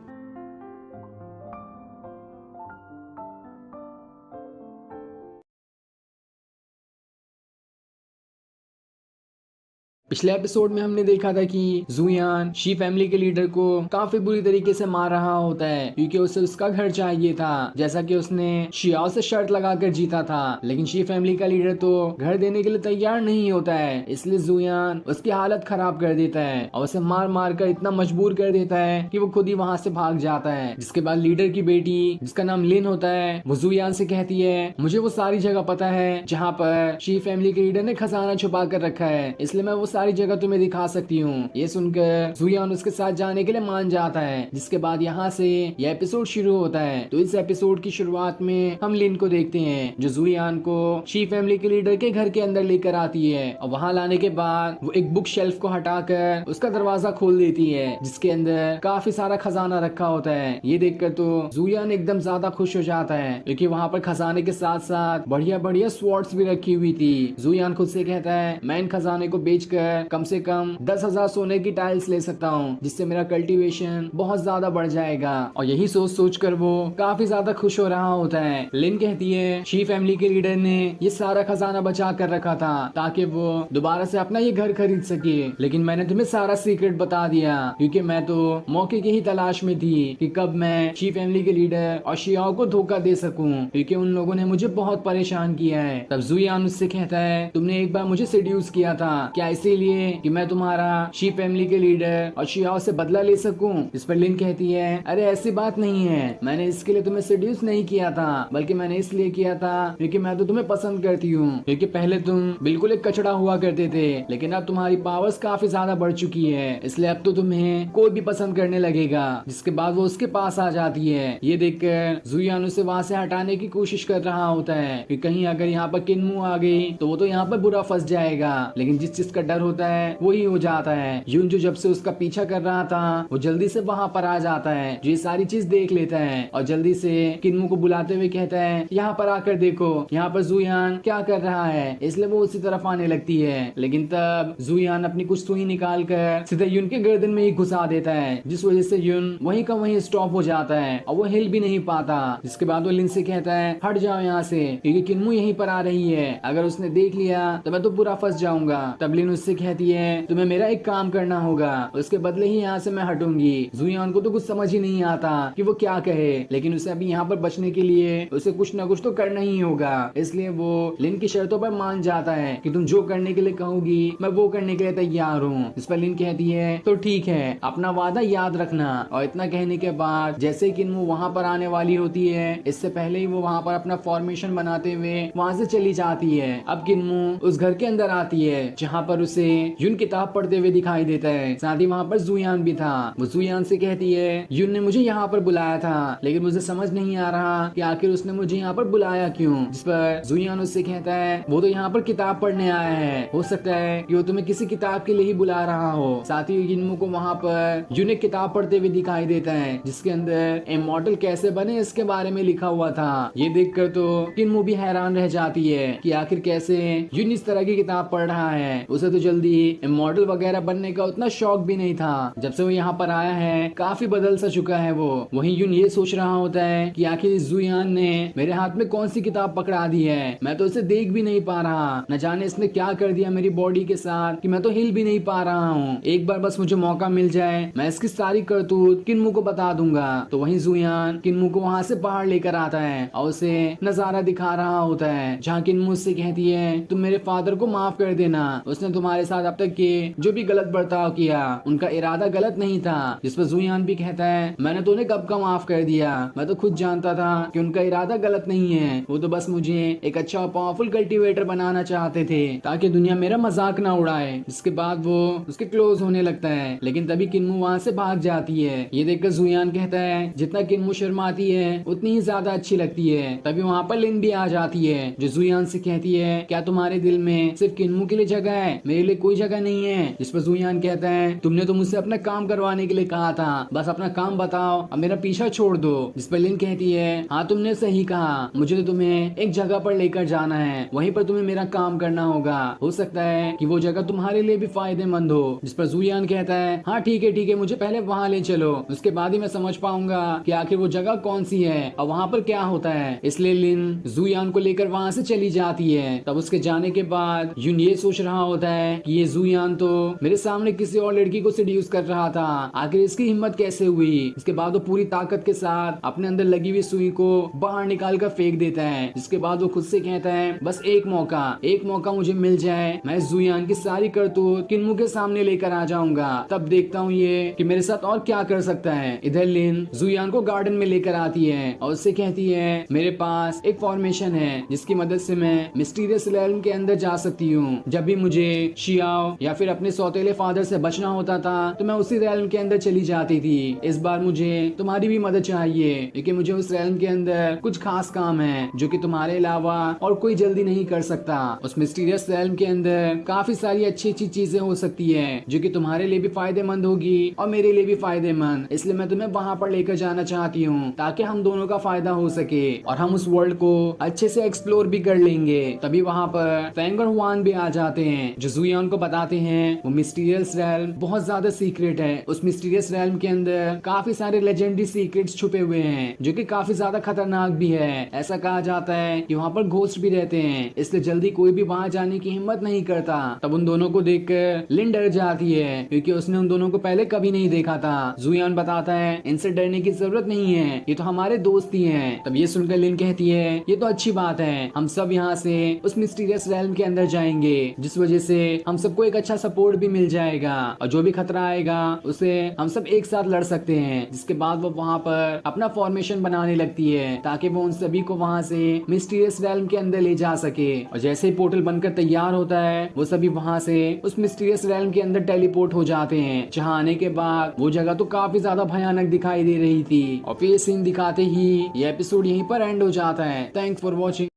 पिछले एपिसोड में हमने देखा था कि जुयान शी फैमिली के लीडर को काफी बुरी तरीके से मार रहा होता है क्योंकि उसे उसका घर चाहिए था, जैसा कि उसने शियाओ से शर्त लगाकर जीता था। लेकिन शी फैमिली का लीडर तो घर देने के लिए तैयार नहीं होता है, इसलिए जुयान उसकी हालत खराब कर देता है और उसे मार मार कर इतना मजबूर कर देता है कि वो खुद ही वहाँ से भाग जाता है। जिसके बाद लीडर की बेटी जिसका नाम लिन होता है वो जुयान से कहती है मुझे वो सारी जगह पता है जहाँ पर शी फैमिली के लीडर ने खजाना छुपा कर रखा है, इसलिए मैं वो सारी जगह तुम्हें दिखा सकती हूँ। ये सुनकर जुयान उसके साथ जाने के लिए मान जाता है। जिसके बाद यहाँ से यह एपिसोड शुरू होता है। तो इस एपिसोड की शुरुआत में हम लिन को देखते हैं जो जुयान को शी फैमिली के लीडर के घर के अंदर लेकर आती है और वहाँ लाने के बाद वो एक बुक शेल्फ को हटाकर उसका दरवाजा खोल देती है जिसके अंदर काफी सारा खजाना रखा होता है। ये देखकर तो जुयान एकदम ज्यादा खुश हो जाता है क्योंकि वहाँ पर खजाने के साथ साथ बढ़िया बढ़िया स्वॉर्ड्स भी रखी हुई थी। जुयान खुद से कहता है मैं इन खजाने को बेचकर कम से कम 10,000 सोने की टाइल्स ले सकता हूँ, जिससे मेरा कल्टीवेशन बहुत ज्यादा बढ़ जाएगा। और यही सोच सोच कर वो काफी ज्यादा खुश हो रहा होता है। लिन कहती है शी फैमिली के लीडर ने ये सारा खजाना बचा कर रखा था ताकि वो दोबारा से अपना ये घर खरीद सके, लेकिन मैंने तुम्हें सारा सीक्रेट बता दिया क्योंकि मैं तो मौके की ही तलाश में थी कि कब मैं शी फैमिली के लीडर और शियाओ को धोखा दे सकूं, क्योंकि उन लोगों ने मुझे बहुत परेशान किया है। तब जुयान उससे कहता है तुमने एक बार मुझे सेड्यूस किया था, क्या इसीलिए कि मैं तुम्हारा शी फैमिली के लीडर और शियाओ से बदला ले सकूं? इस पर लिन कहती है अरे ऐसी बात नहीं है, मैंने इसके लिए तुम्हें सेड्यूस नहीं किया था, बल्कि मैंने इसलिए किया था क्योंकि मैं तो तुम्हें पसंद करती हूँ। क्योंकि पहले तुम बिल्कुल एक कचड़ा हुआ करते थे, लेकिन अब तुम्हारी पावर्स काफी ज्यादा बढ़ चुकी है, इसलिए अब तो तुम्हें कोई भी पसंद करने लगेगा। जिसके बाद वो उसके पास आ जाती है। ये देखकर जुयान उसे वहाँ से हटाने की कोशिश कर रहा होता है कि कहीं अगर यहाँ पर किन्मू आ गई तो वो तो यहाँ पर बुरा फंस जाएगा। लेकिन जिस चीज का डर होता है वही हो जाता है। यून जो जब से उसका पीछा कर रहा था वो जल्दी से वहाँ पर आ जाता है, जो ये सारी चीज देख लेता है और जल्दी से किन्मू को बुलाते हुए कहता है यहाँ पर आकर देखो यहाँ पर जुयान क्या कर रहा है। इसलिए वो उसी तरफ आने लगती है, लेकिन तब जुयान अपनी कुछ सुई निकाल कर सीधे यून के गर्दन में ही घुसा देता है, जिस वजह से यून वहीं का वहीं स्टॉप हो जाता है और वो हिल भी नहीं पाता। जिसके बाद वो लिन से कहता है हट जाओ यहाँ से, क्योंकि किन्मू यहीं पर आ रही है, अगर उसने देख लिया तो मैं तो पूरा फंस जाऊंगा। तब लिन उससे कहती है तुम्हें मेरा एक काम करना होगा, उसके बदले ही यहाँ से मैं हटूंगी। जुयान को तो कुछ समझ ही नहीं आता कि वो क्या कहे, लेकिन उसे अभी यहाँ पर बचने के लिए उसे कुछ न कुछ तो करना ही होगा। इसलिए वो लिन की शर्तों पर मान जाता है कि तुम जो करने के लिए कहोगी मैं वो करने के लिए तैयार हूँ। इस पर लिन कहती है तो ठीक है, अपना वादा याद रखना। और इतना कहने के बाद जैसे कि वो वहाँ पर आने वाली होती है, इससे पहले ही वो वहाँ पर अपना फॉर्मेशन बनाते हुए वहाँ से चली जाती है। अब किन्मू उस घर के अंदर आती है जहाँ पर उसे यून किताब पढ़ते हुए दिखाई देता है, साथ ही वहाँ पर जुयान भी था। वो जुयान से कहती है यून ने मुझे यहाँ पर बुलाया था, लेकिन मुझे समझ नहीं आ रहा कि आखिर उसने मुझे यहाँ पर बुलाया क्यों। जिस पर जुयान उससे कहता है वो तो यहाँ पर किताब पढ़ने आया है, हो सकता है कि वो तुम्हें किसी किताब के लिए ही बुला रहा हो। साथ ही किन्मू को वहाँ पर यून एक किताब पढ़ते हुए दिखाई देता है जिसके अंदर इमॉर्टल कैसे बने इसके बारे में लिखा हुआ था। ये देखकर तो किन्मू भी हैरान रह जाती है कि आखिर कैसे यून इस तरह की किताब पढ़ रहा है। उसे तो जल्दी इमॉर्टल वगैरह बनने का उतना शौक भी नहीं था। जब से वो यहाँ पर आया है काफी बदल सा चुका है वो। वहीं यून ये सोच रहा होता है कि आखिर जुयान ने मेरे हाथ में कौन सी किताब पकड़ा दी है, मैं तो इसे देख भी नहीं पा रहा, न जाने इसने क्या कर दिया मेरी बॉडी के साथ कि मैं तो हिल भी नहीं पा रहा हूँ। एक बार बस मुझे मौका मिल जाए मैं इसकी सारी करतूत किन्मू को बता दूंगा। तो वहीं जुयान किन्मू को वहाँ से बाहर लेकर आता है और उसे नजारा दिखा रहा होता है जहाँ किन्मू उससे कहती है तुम मेरे फादर को माफ कर देना, उसने तुम्हारे साथ अब तक के जो भी गलत बर्ताव किया उनका इरादा गलत नहीं था। जिस पर जुयान भी कहता है मैंने तो उन्हें कब का माफ कर दिया, मैं तो खुद जानता था कि उनका इरादा गलत नहीं है, वो तो बस मुझे एक अच्छा और पावरफुल कल्टीवेटर बनाना चाहते थे ताकि दुनिया मेरा मजाक ना उड़ाए। जिसके बाद वो उसके क्लोज होने लगता है, लेकिन तभी किन्मू वहाँ से भाग जाती है। ये देखकर जुयान कहता है जितना किन्मू शर्माती है उतनी ही ज्यादा अच्छी लगती है। तभी वहाँ पर लिन भी आ जाती है जो जुयान से कहती है क्या तुम्हारे दिल में सिर्फ किन्मू के लिए जगह है, मेरे लिए कोई जगह नहीं है। जिस पर जुयान कहता है तुमने तो मुझसे अपना काम करवाने के लिए कहा था, बस अपना काम बताओ अब मेरा पीछा छोड़ दो। जिस पर लिन कहती है हाँ तुमने सही कहा, मुझे तो तुम्हें एक जगह पर लेकर जाना है, वहीं पर तुम्हें मेरा काम करना होगा, हो सकता है कि वो जगह तुम्हारे लिए भी फायदेमंद हो। जिस पर जुयान कहता है हाँ ठीक है मुझे पहले वहाँ ले चलो, उसके बाद ही मैं समझ पाऊंगा कि आखिर वो जगह कौन सी है और वहाँ पर क्या होता है। इसलिए लिन जुयान को लेकर वहाँ से चली जाती है। तब उसके जाने के बाद यून ये सोच रहा होता है कि ये जुयान तो मेरे सामने किसी और लड़की को सेड्यूस कर रहा था, आखिर इसकी हिम्मत कैसे हुई। इसके बाद वो पूरी ताकत के साथ अपने अंदर लगी हुई सुई को बाहर निकाल कर फेंक देता है। जिसके बाद वो खुद से कहता है बस एक मौका मुझे मिल जाए, मैं जुयान की सारी करतूत किन्मू के सामने लेकर आ जाऊंगा, तब देखता हूँ ये कि मेरे साथ और क्या कर सकता है। इधर लिन जुयान को गार्डन में लेकर आती है और उससे कहती है मेरे पास एक फॉर्मेशन है जिसकी मदद से मैं मिस्टीरियस रेल्म के अंदर जा सकती हूँ। जब भी मुझे शियाओ या फिर अपने सौतेले फादर से बचना होता था तो मैं उसी रेल्म के अंदर चली जाती थी। इस बार मुझे तुम्हारी भी मदद चाहिए क्योंकि मुझे उस रेल्म के अंदर कुछ खास काम है जो कि तुम्हारे अलावा और कोई जल्दी नहीं कर सकता। उस मिस्टीरियस रेल्म के अंदर काफी सारी अच्छी अच्छी चीजें हो सकती है जो कि तुम्हारे लिए भी फायदेमंद होगी और मेरे लिए भी फायदेमंद, इसलिए मैं तुम्हें वहाँ पर लेकर जाना चाहती हूँ ताकि हम दोनों का फायदा हो सके और हम उस वर्ल्ड को अच्छे से एक्सप्लोर भी कर लेंगे। तभी वहाँ पर फेंग और हुआन भी आ जाते हैं जो जुयान को बताते हैं वो मिस्टीरियस रेल्म बहुत ज्यादा सीक्रेट है। उस मिस्टीरियस रेल्म के अंदर काफी सारे लेजेंडरी सीक्रेट्स छुपे हुए हैं जो कि काफी ज्यादा खतरनाक भी है। ऐसा कहा जाता है कि वहाँ पर घोस्ट भी रहते हैं, इसलिए जल्दी कोई भी वहाँ जाने की हिम्मत नहीं करता। तब उन दोनों को देखकर लिन डर जाती है क्योंकि उसने उन दोनों को पहले कभी नहीं देखा था। जुयान बताता है इनसे डरने की जरूरत नहीं है, ये तो हमारे दोस्त ही हैं। तब ये सुनकर लिन कहती है ये तो अच्छी बात है, हम सब यहाँ से उस मिस्टीरियस रेल्म के अंदर जाएंगे जिस वजह से हम सबको एक अच्छा सपोर्ट भी मिल जाएगा और जो भी खतरा आएगा उसे हम सब एक साथ लड़ सकते हैं। जिसके बाद वो वहाँ पर अपना फॉर्मेशन बनाने लगती है ताकि वो उन सभी को वहाँ से मिस्टीरियस रेल्म के अंदर ले जा सके। और जैसे ही पोर्टल बनकर तैयार होता है वो सभी वहाँ से उस मिस्टीरियस रेल्म के अंदर टेलीपोर्ट हो जाते हैं, जहाँ आने के बाद वो जगह तो काफी ज्यादा भयानक दिखाई दे रही थी। और फिर सीन दिखाते ही ये एपिसोड यहीं पर एंड हो जाता है। Thanks for watching.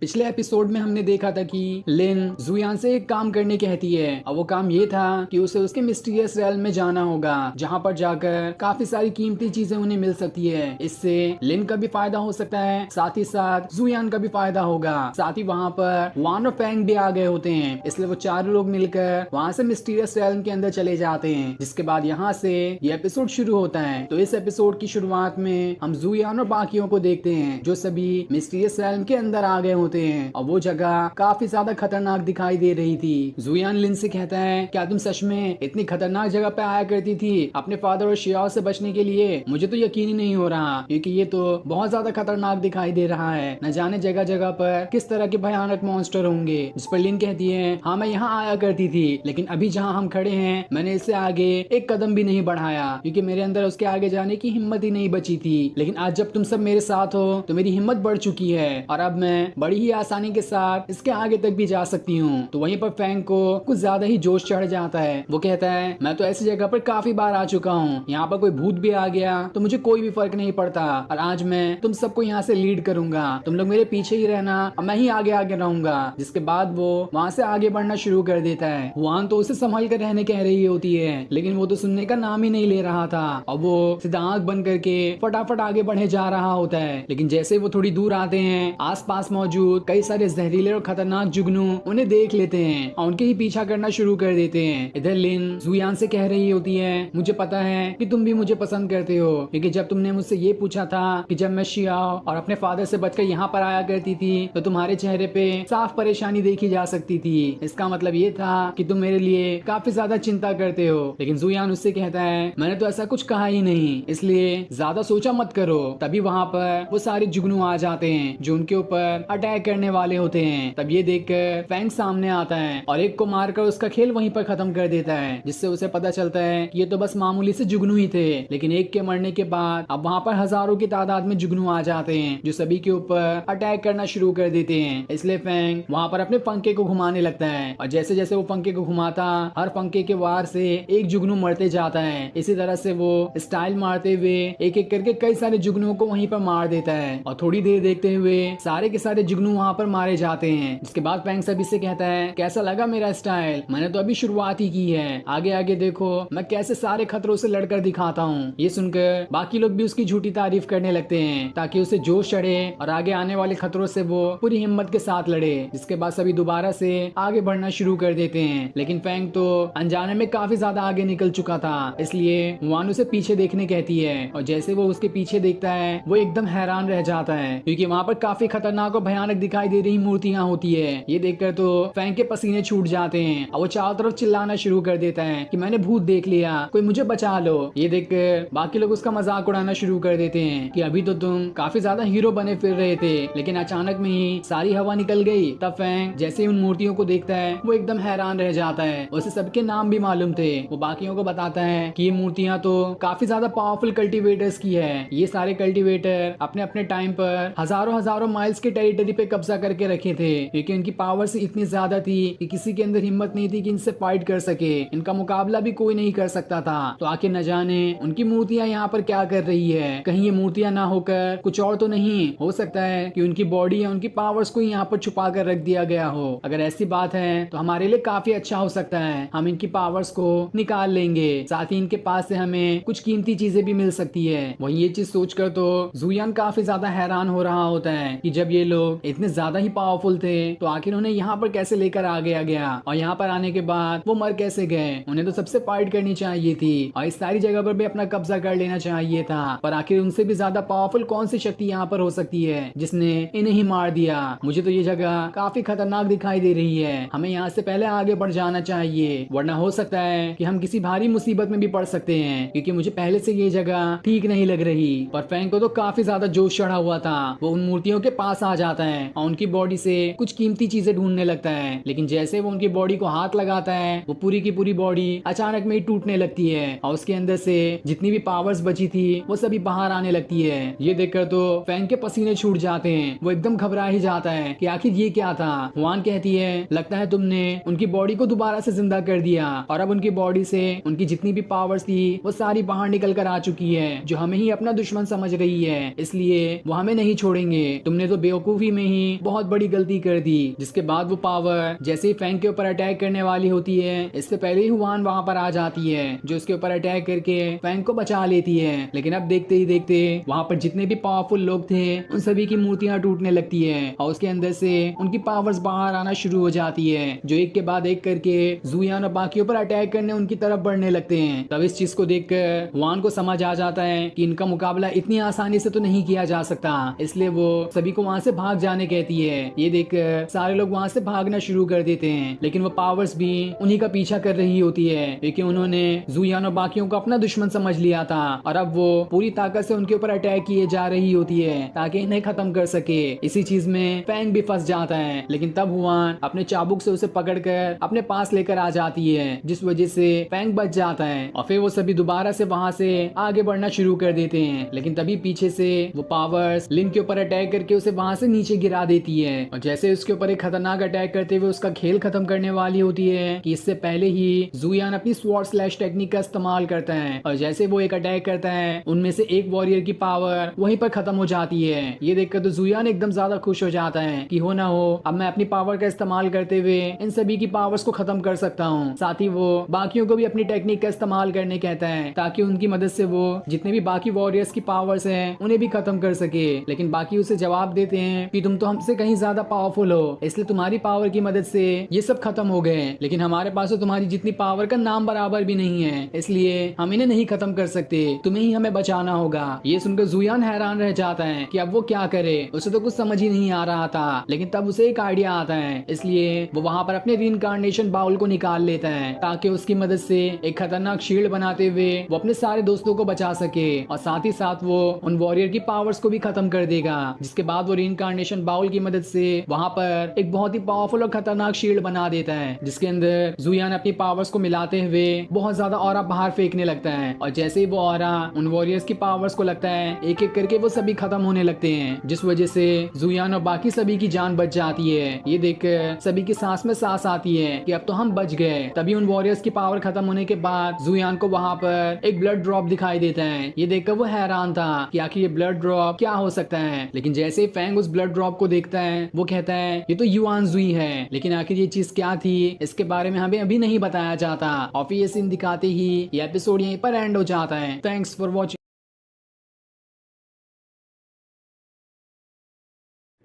पिछले एपिसोड में हमने देखा था कि लिन जुयान से एक काम करने कहती है और वो काम ये था कि उसे उसके मिस्टीरियस रेल में जाना होगा, जहाँ पर जाकर काफी सारी कीमती चीजें उन्हें मिल सकती है। इससे लिन का भी फायदा हो सकता है, साथ ही साथ जुयान का भी फायदा होगा। साथ ही वहाँ पर वान और फैंग भी आ गए होते हैं, इसलिए वो चारों लोग मिलकर वहाँ से मिस्टीरियस रेल के अंदर चले जाते हैं। जिसके बाद यहाँ से ये एपिसोड शुरू होता है। तो इस एपिसोड की शुरुआत में हम जुयान और बाकियों को देखते हैं जो सभी मिस्टीरियस रेल के अंदर आ गए होते हैं और वो जगह काफी ज्यादा खतरनाक दिखाई दे रही थी। जुयान लिन से कहता है, क्या तुम सच में इतनी खतरनाक जगह पे आया करती थी अपने फादर और शियाओ से बचने के लिए? मुझे तो यकीन ही नहीं हो रहा, क्योंकि ये तो बहुत ज्यादा खतरनाक दिखाई दे रहा है। न जाने जगह जगह पर किस तरह के भयानक मॉन्स्टर होंगे। जिस पर लिन कहती है, हाँ मैं यहाँ आया करती थी, लेकिन अभी जहाँ हम खड़े हैं मैंने इससे आगे एक कदम भी नहीं बढ़ाया, क्योंकि मेरे अंदर उसके आगे जाने की हिम्मत ही नहीं बची थी। लेकिन आज जब तुम सब मेरे साथ हो तो मेरी हिम्मत बढ़ चुकी है और अब मैं बड़ी ही आसानी के साथ इसके आगे तक भी जा सकती हूँ। तो वहीं पर फैंग को कुछ ज्यादा ही जोश चढ़ जाता है। वो कहता है, मैं तो ऐसी जगह पर काफी बार आ चुका हूँ, यहाँ पर कोई भूत भी आ गया तो मुझे कोई भी फर्क नहीं पड़ता, और आज मैं तुम सबको यहाँ से लीड करूंगा। तुम लोग मेरे पीछे ही रहना और मैं ही आगे आगे रहूंगा। जिसके बाद वो वहाँ से आगे बढ़ना शुरू कर देता है। वान तो उसे संभल कर रहने कह रही होती है, लेकिन वो तो सुनने का नाम ही नहीं ले रहा था और वो सीधा आंख बंद करके फटाफट आगे बढ़े जा रहा होता है। लेकिन जैसे वो थोड़ी दूर आते हैं, आसपास मौजूद कई सारे जहरीले और खतरनाक जुगनू उन्हें देख लेते हैं और उनके ही पीछा करना शुरू कर देते हैं। इधर लिन जुयान से कह रही होती है, मुझे पता है कि तुम भी मुझे पसंद करते हो, क्योंकि जब तुमने मुझसे ये पूछा था कि जब मैं शियाओ और अपने फादर से बचकर यहाँ पर आया करती थी तो तुम्हारे चेहरे पे साफ परेशानी देखी जा सकती थी। इसका मतलब ये था कि तुम मेरे लिए काफी ज्यादा चिंता करते हो। लेकिन जुयान उससे कहता है, मैंने तो ऐसा कुछ कहा ही नहीं, इसलिए ज्यादा सोचा मत करो। तभी वहाँ पर वो सारे जुगनू आ जाते हैं जो उनके ऊपर अटैक करने वाले होते हैं। तब ये देखकर फैंग सामने आता है और एक को मारकर उसका खेल वहीं पर खत्म कर देता है, जिससे उसे पता चलता है कि ये तो बस मामूली से जुगनू ही थे। लेकिन एक के मरने के बाद अब वहाँ पर हजारों की तादाद में जुगनू आ जाते हैं जो सभी के ऊपर अटैक करना शुरू कर देते हैं। इसलिए फैंग वहाँ पर अपने पंखे को घुमाने लगता है और जैसे जैसे वो पंखे को घुमाता, हर पंखे के वार से एक जुगनू मरते जाता है। इसी तरह से वो स्टाइल मारते हुए एक एक करके कई सारे जुगनुओं को वहीं पर मार देता है और थोड़ी देर देखते हुए सारे के सारे जुगनू वहाँ पर मारे जाते हैं। जिसके बाद फैंग सभी से कहता है, कैसा लगा मेरा स्टाइल? मैंने तो अभी शुरुआत ही की है, आगे आगे देखो मैं कैसे सारे खतरों से लड़कर दिखाता हूँ। ये सुनकर बाकी लोग भी उसकी झूठी तारीफ करने लगते हैं ताकि उसे जोश चढ़े और आगे आने वाले खतरों से वो पूरी हिम्मत के साथ लड़े। जिसके बाद सभी दोबारा से आगे बढ़ना शुरू कर देते हैं। लेकिन फैंग तो अनजाने में काफी ज्यादा आगे निकल चुका था, इसलिए वान उसे पीछे देखने कहती है और जैसे वो उसके पीछे देखता है वो एकदम हैरान रह जाता है, क्योंकि वहाँ पर काफी खतरनाक और भयानक दिखाई दे रही मूर्तियां होती है। ये देखकर तो फैंग के पसीने छूट जाते हैं और वो चारों तरफ चिल्लाना शुरू कर देता है कि मैंने भूत देख लिया, कोई मुझे बचा लो। ये देखकर बाकी लोग उसका मजाक उड़ाना शुरू कर देते हैं कि अभी तो तुम काफी ज्यादा हीरो बने फिर रहे थे, लेकिन अचानक में ही सारी हवा निकल गई। तब फैंग जैसे ही उन मूर्तियों को देखता है वो एकदम हैरान रह जाता है। उसे सबके नाम भी मालूम थे। वो बाकियों को बताता है कि ये मूर्तियां तो काफी ज्यादा पावरफुल कल्टीवेटर्स की है। ये सारे कल्टीवेटर अपने अपने टाइम पर हजारों हजारों माइल्स के टेरिटरी पे कब्जा करके रखे थे, क्योंकि उनकी पावर से इतनी ज्यादा थी कि किसी के अंदर हिम्मत नहीं थी कि इनसे फाइट कर सके। इनका मुकाबला भी कोई नहीं कर सकता था। तो आखिर न जाने उनकी मूर्तियां यहाँ पर क्या कर रही है। कहीं ये मूर्तियां ना होकर कुछ और तो नहीं हो सकता है कि उनकी बॉडी या उनकी पावर्स को यहाँ पर छुपा कर रख दिया गया हो। अगर ऐसी बात है तो हमारे लिए काफी अच्छा हो सकता है, हम इनकी पावर्स को निकाल लेंगे, साथ ही इनके पास से हमें कुछ कीमती चीजें भी मिल सकती है। वही ये चीज सोचकर तो जुयान काफी ज्यादा हैरान हो रहा होता है कि जब ये लोग इतने ज्यादा ही पावरफुल थे तो आखिर उन्हें यहाँ पर कैसे लेकर आ गया और यहाँ पर आने के बाद वो मर कैसे गए। उन्हें तो सबसे फाइट करनी चाहिए थी और इस सारी जगह पर भी अपना कब्जा कर लेना चाहिए था, पर आखिर उनसे भी ज्यादा पावरफुल कौन सी शक्ति यहाँ पर हो सकती है जिसने इन्हें ही मार दिया। मुझे तो ये जगह काफी खतरनाक दिखाई दे रही है, हमें यहाँ से पहले आगे बढ़ जाना चाहिए, वरना हो सकता है कि हम किसी भारी मुसीबत में भी पड़ सकते हैं, क्योंकि मुझे पहले से ये जगह ठीक नहीं लग रही। पर फैंग को तो काफी ज्यादा जोश चढ़ा हुआ था। वो उन मूर्तियों के पास आ जाता है और उनकी बॉडी से कुछ कीमती चीजें ढूंढने लगता है, लेकिन जैसे वो उनकी बॉडी को हाथ लगाता है वो पूरी की पूरी बॉडी अचानक में ही टूटने लगती है और उसके अंदर से जितनी भी पावर्स बची थी वो सभी बाहर आने लगती है। ये देखकर तो फैंग के पसीने छूट जाते हैं। वो एकदम घबरा ही जाता है कि आखिर ये क्या था। वान कहती है, लगता है तुमने उनकी बॉडी को दोबारा से जिंदा कर दिया और अब उनकी बॉडी से उनकी जितनी भी पावर्स थी वो सारी बाहर निकल कर आ चुकी है, जो हमें ही अपना दुश्मन समझ रही है, इसलिए वो हमें नहीं छोड़ेंगे। तुमने तो बेवकूफी में ही बहुत बड़ी गलती कर दी, जिसके बाद वो पावर जैसे ही फैंग के ऊपर अटैक करने वाली होती है, इससे पहले ही हुआन वहां पर आ जाती है, जो उसके ऊपर अटैक करके फैंग को बचा लेती है। लेकिन अब देखते ही देखते वहां पर जितने भी पावरफुल लोग थे उन सभी की मूर्तियां टूटने लगती है और उसके अंदर से उनकी पावर्स बाहर आना शुरू हो जाती है, जो एक के बाद एक करके जुयान और बाकियों पर अटैक करने उनकी तरफ बढ़ने लगते हैं। तब इस चीज को देखकर हुआन को समझ आ जाता है कि इनका मुकाबला इतनी आसानी से तो नहीं किया जा सकता, इसलिए वो सभी को वहां से भाग जाने कहती है। ये देखकर सारे लोग वहां से भागना शुरू कर देते हैं, लेकिन वो पावर्स भी उन्हीं का पीछा कर रही होती है, क्योंकि उन्होंने जुयान और बाकियों को अपना दुश्मन समझ लिया था और अब वो पूरी ताकत से उनके ऊपर अटैक किए जा रही होती है ताकि इन्हें खत्म कर सके। इसी चीज में फैंग भी फंस जाता है, लेकिन तब हुआन अपने चाबुक से उसे पकड़कर अपने पास लेकर आ जाती है, जिस वजह से फैंग बच जाता है और फिर वो सभी दोबारा से वहां से आगे बढ़ना शुरू कर देते हैं। लेकिन तभी पीछे से वो पावर्स लिन के ऊपर अटैक करके उसे वहां से नीचे गिरा देती है और जैसे उसके ऊपर एक खतरनाक अटैक करते हुए उसका खेल खत्म करने वाली होती है कि इससे पहले ही जुयान अपनी स्वॉर्ड स्लैश टेक्निक का इस्तेमाल करता है और जैसे वो एक अटैक करता है उनमें से एक वॉरियर की पावर वहीं पर खत्म हो जाती है। ये देखकर तो जुयान एकदम ज्यादा खुश हो जाता है कि हो ना हो अब मैं अपनी पावर का इस्तेमाल करते हुए इन सभी की पावर्स को खत्म कर सकता हूँ। साथ ही वो बाकियों को भी अपनी टेक्निक का इस्तेमाल करने कहता है ताकि उनकी मदद से वो जितने भी बाकी वॉरियर्स की पावर्स हैं उन्हें भी खत्म कर सके। लेकिन बाकी उसे जवाब देते हैं कि तुम तो हमसे कहीं ज्यादा पावरफुल हो, इसलिए तुम्हारी पावर की मदद से ये सब खत्म हो गए, लेकिन हमारे पास तो तुम्हारी जितनी पावर का नाम बराबर भी नहीं है, इसलिए हम इन्हें नहीं खत्म कर सकते, तुम्हें ही हमें बचाना होगा। ये सुनकर जुयान हैरान रह जाता है कि अब वो क्या करे, उसे तो कुछ समझ ही नहीं आ रहा था। लेकिन तब उसे एक आइडिया आता है, इसलिए वो वहां पर अपने रीइंकार्नेशन बाउल को निकाल लेता है ताकि उसकी मदद से एक खतरनाक शील्ड बनाते हुए वो अपने सारे दोस्तों को बचा सके और साथ ही साथ वो उन वॉरियर की पावर्स को भी खत्म कर देगा। जिसके बाद वो रीइंकार्नेशन बाउल की मदद से वहां पर एक बहुत ही पावरफुल और खतरनाक शील्ड बना देता है, जिसके अंदर जुयान अपनी पावर्स को मिलाते हुए बहुत ज्यादा ऑरा बाहर फेंकने लगता है और जैसे ही वो ऑरा उन वॉरियर्स की पावर्स को लगता है एक एक करके वो सभी खत्म होने लगते हैं, जिस वजह से जुयान और बाकी सभी की जान बच जाती है। ये देखकर सभी की सांस में सांस आती है कि अब तो हम बच गए। तभी उन वॉरियर्स की पावर खत्म होने के बाद जुयान को वहां पर एक ब्लड ड्रॉप दिखाई देता है। ये देखकर वो हैरान था कि आखिर ये ब्लड ड्रॉप क्या हो सकता है, लेकिन जैसे ही फैंग उस ब्लड ड्रॉप को देखता है वो कहता है ये तो युआन जुई है, लेकिन आखिर ये चीज क्या थी इसके बारे में हमें अभी नहीं बताया जाता और फिर ये सीन दिखाते ही ये एपिसोड यहीं पर एंड हो जाता है। Thanks for watching.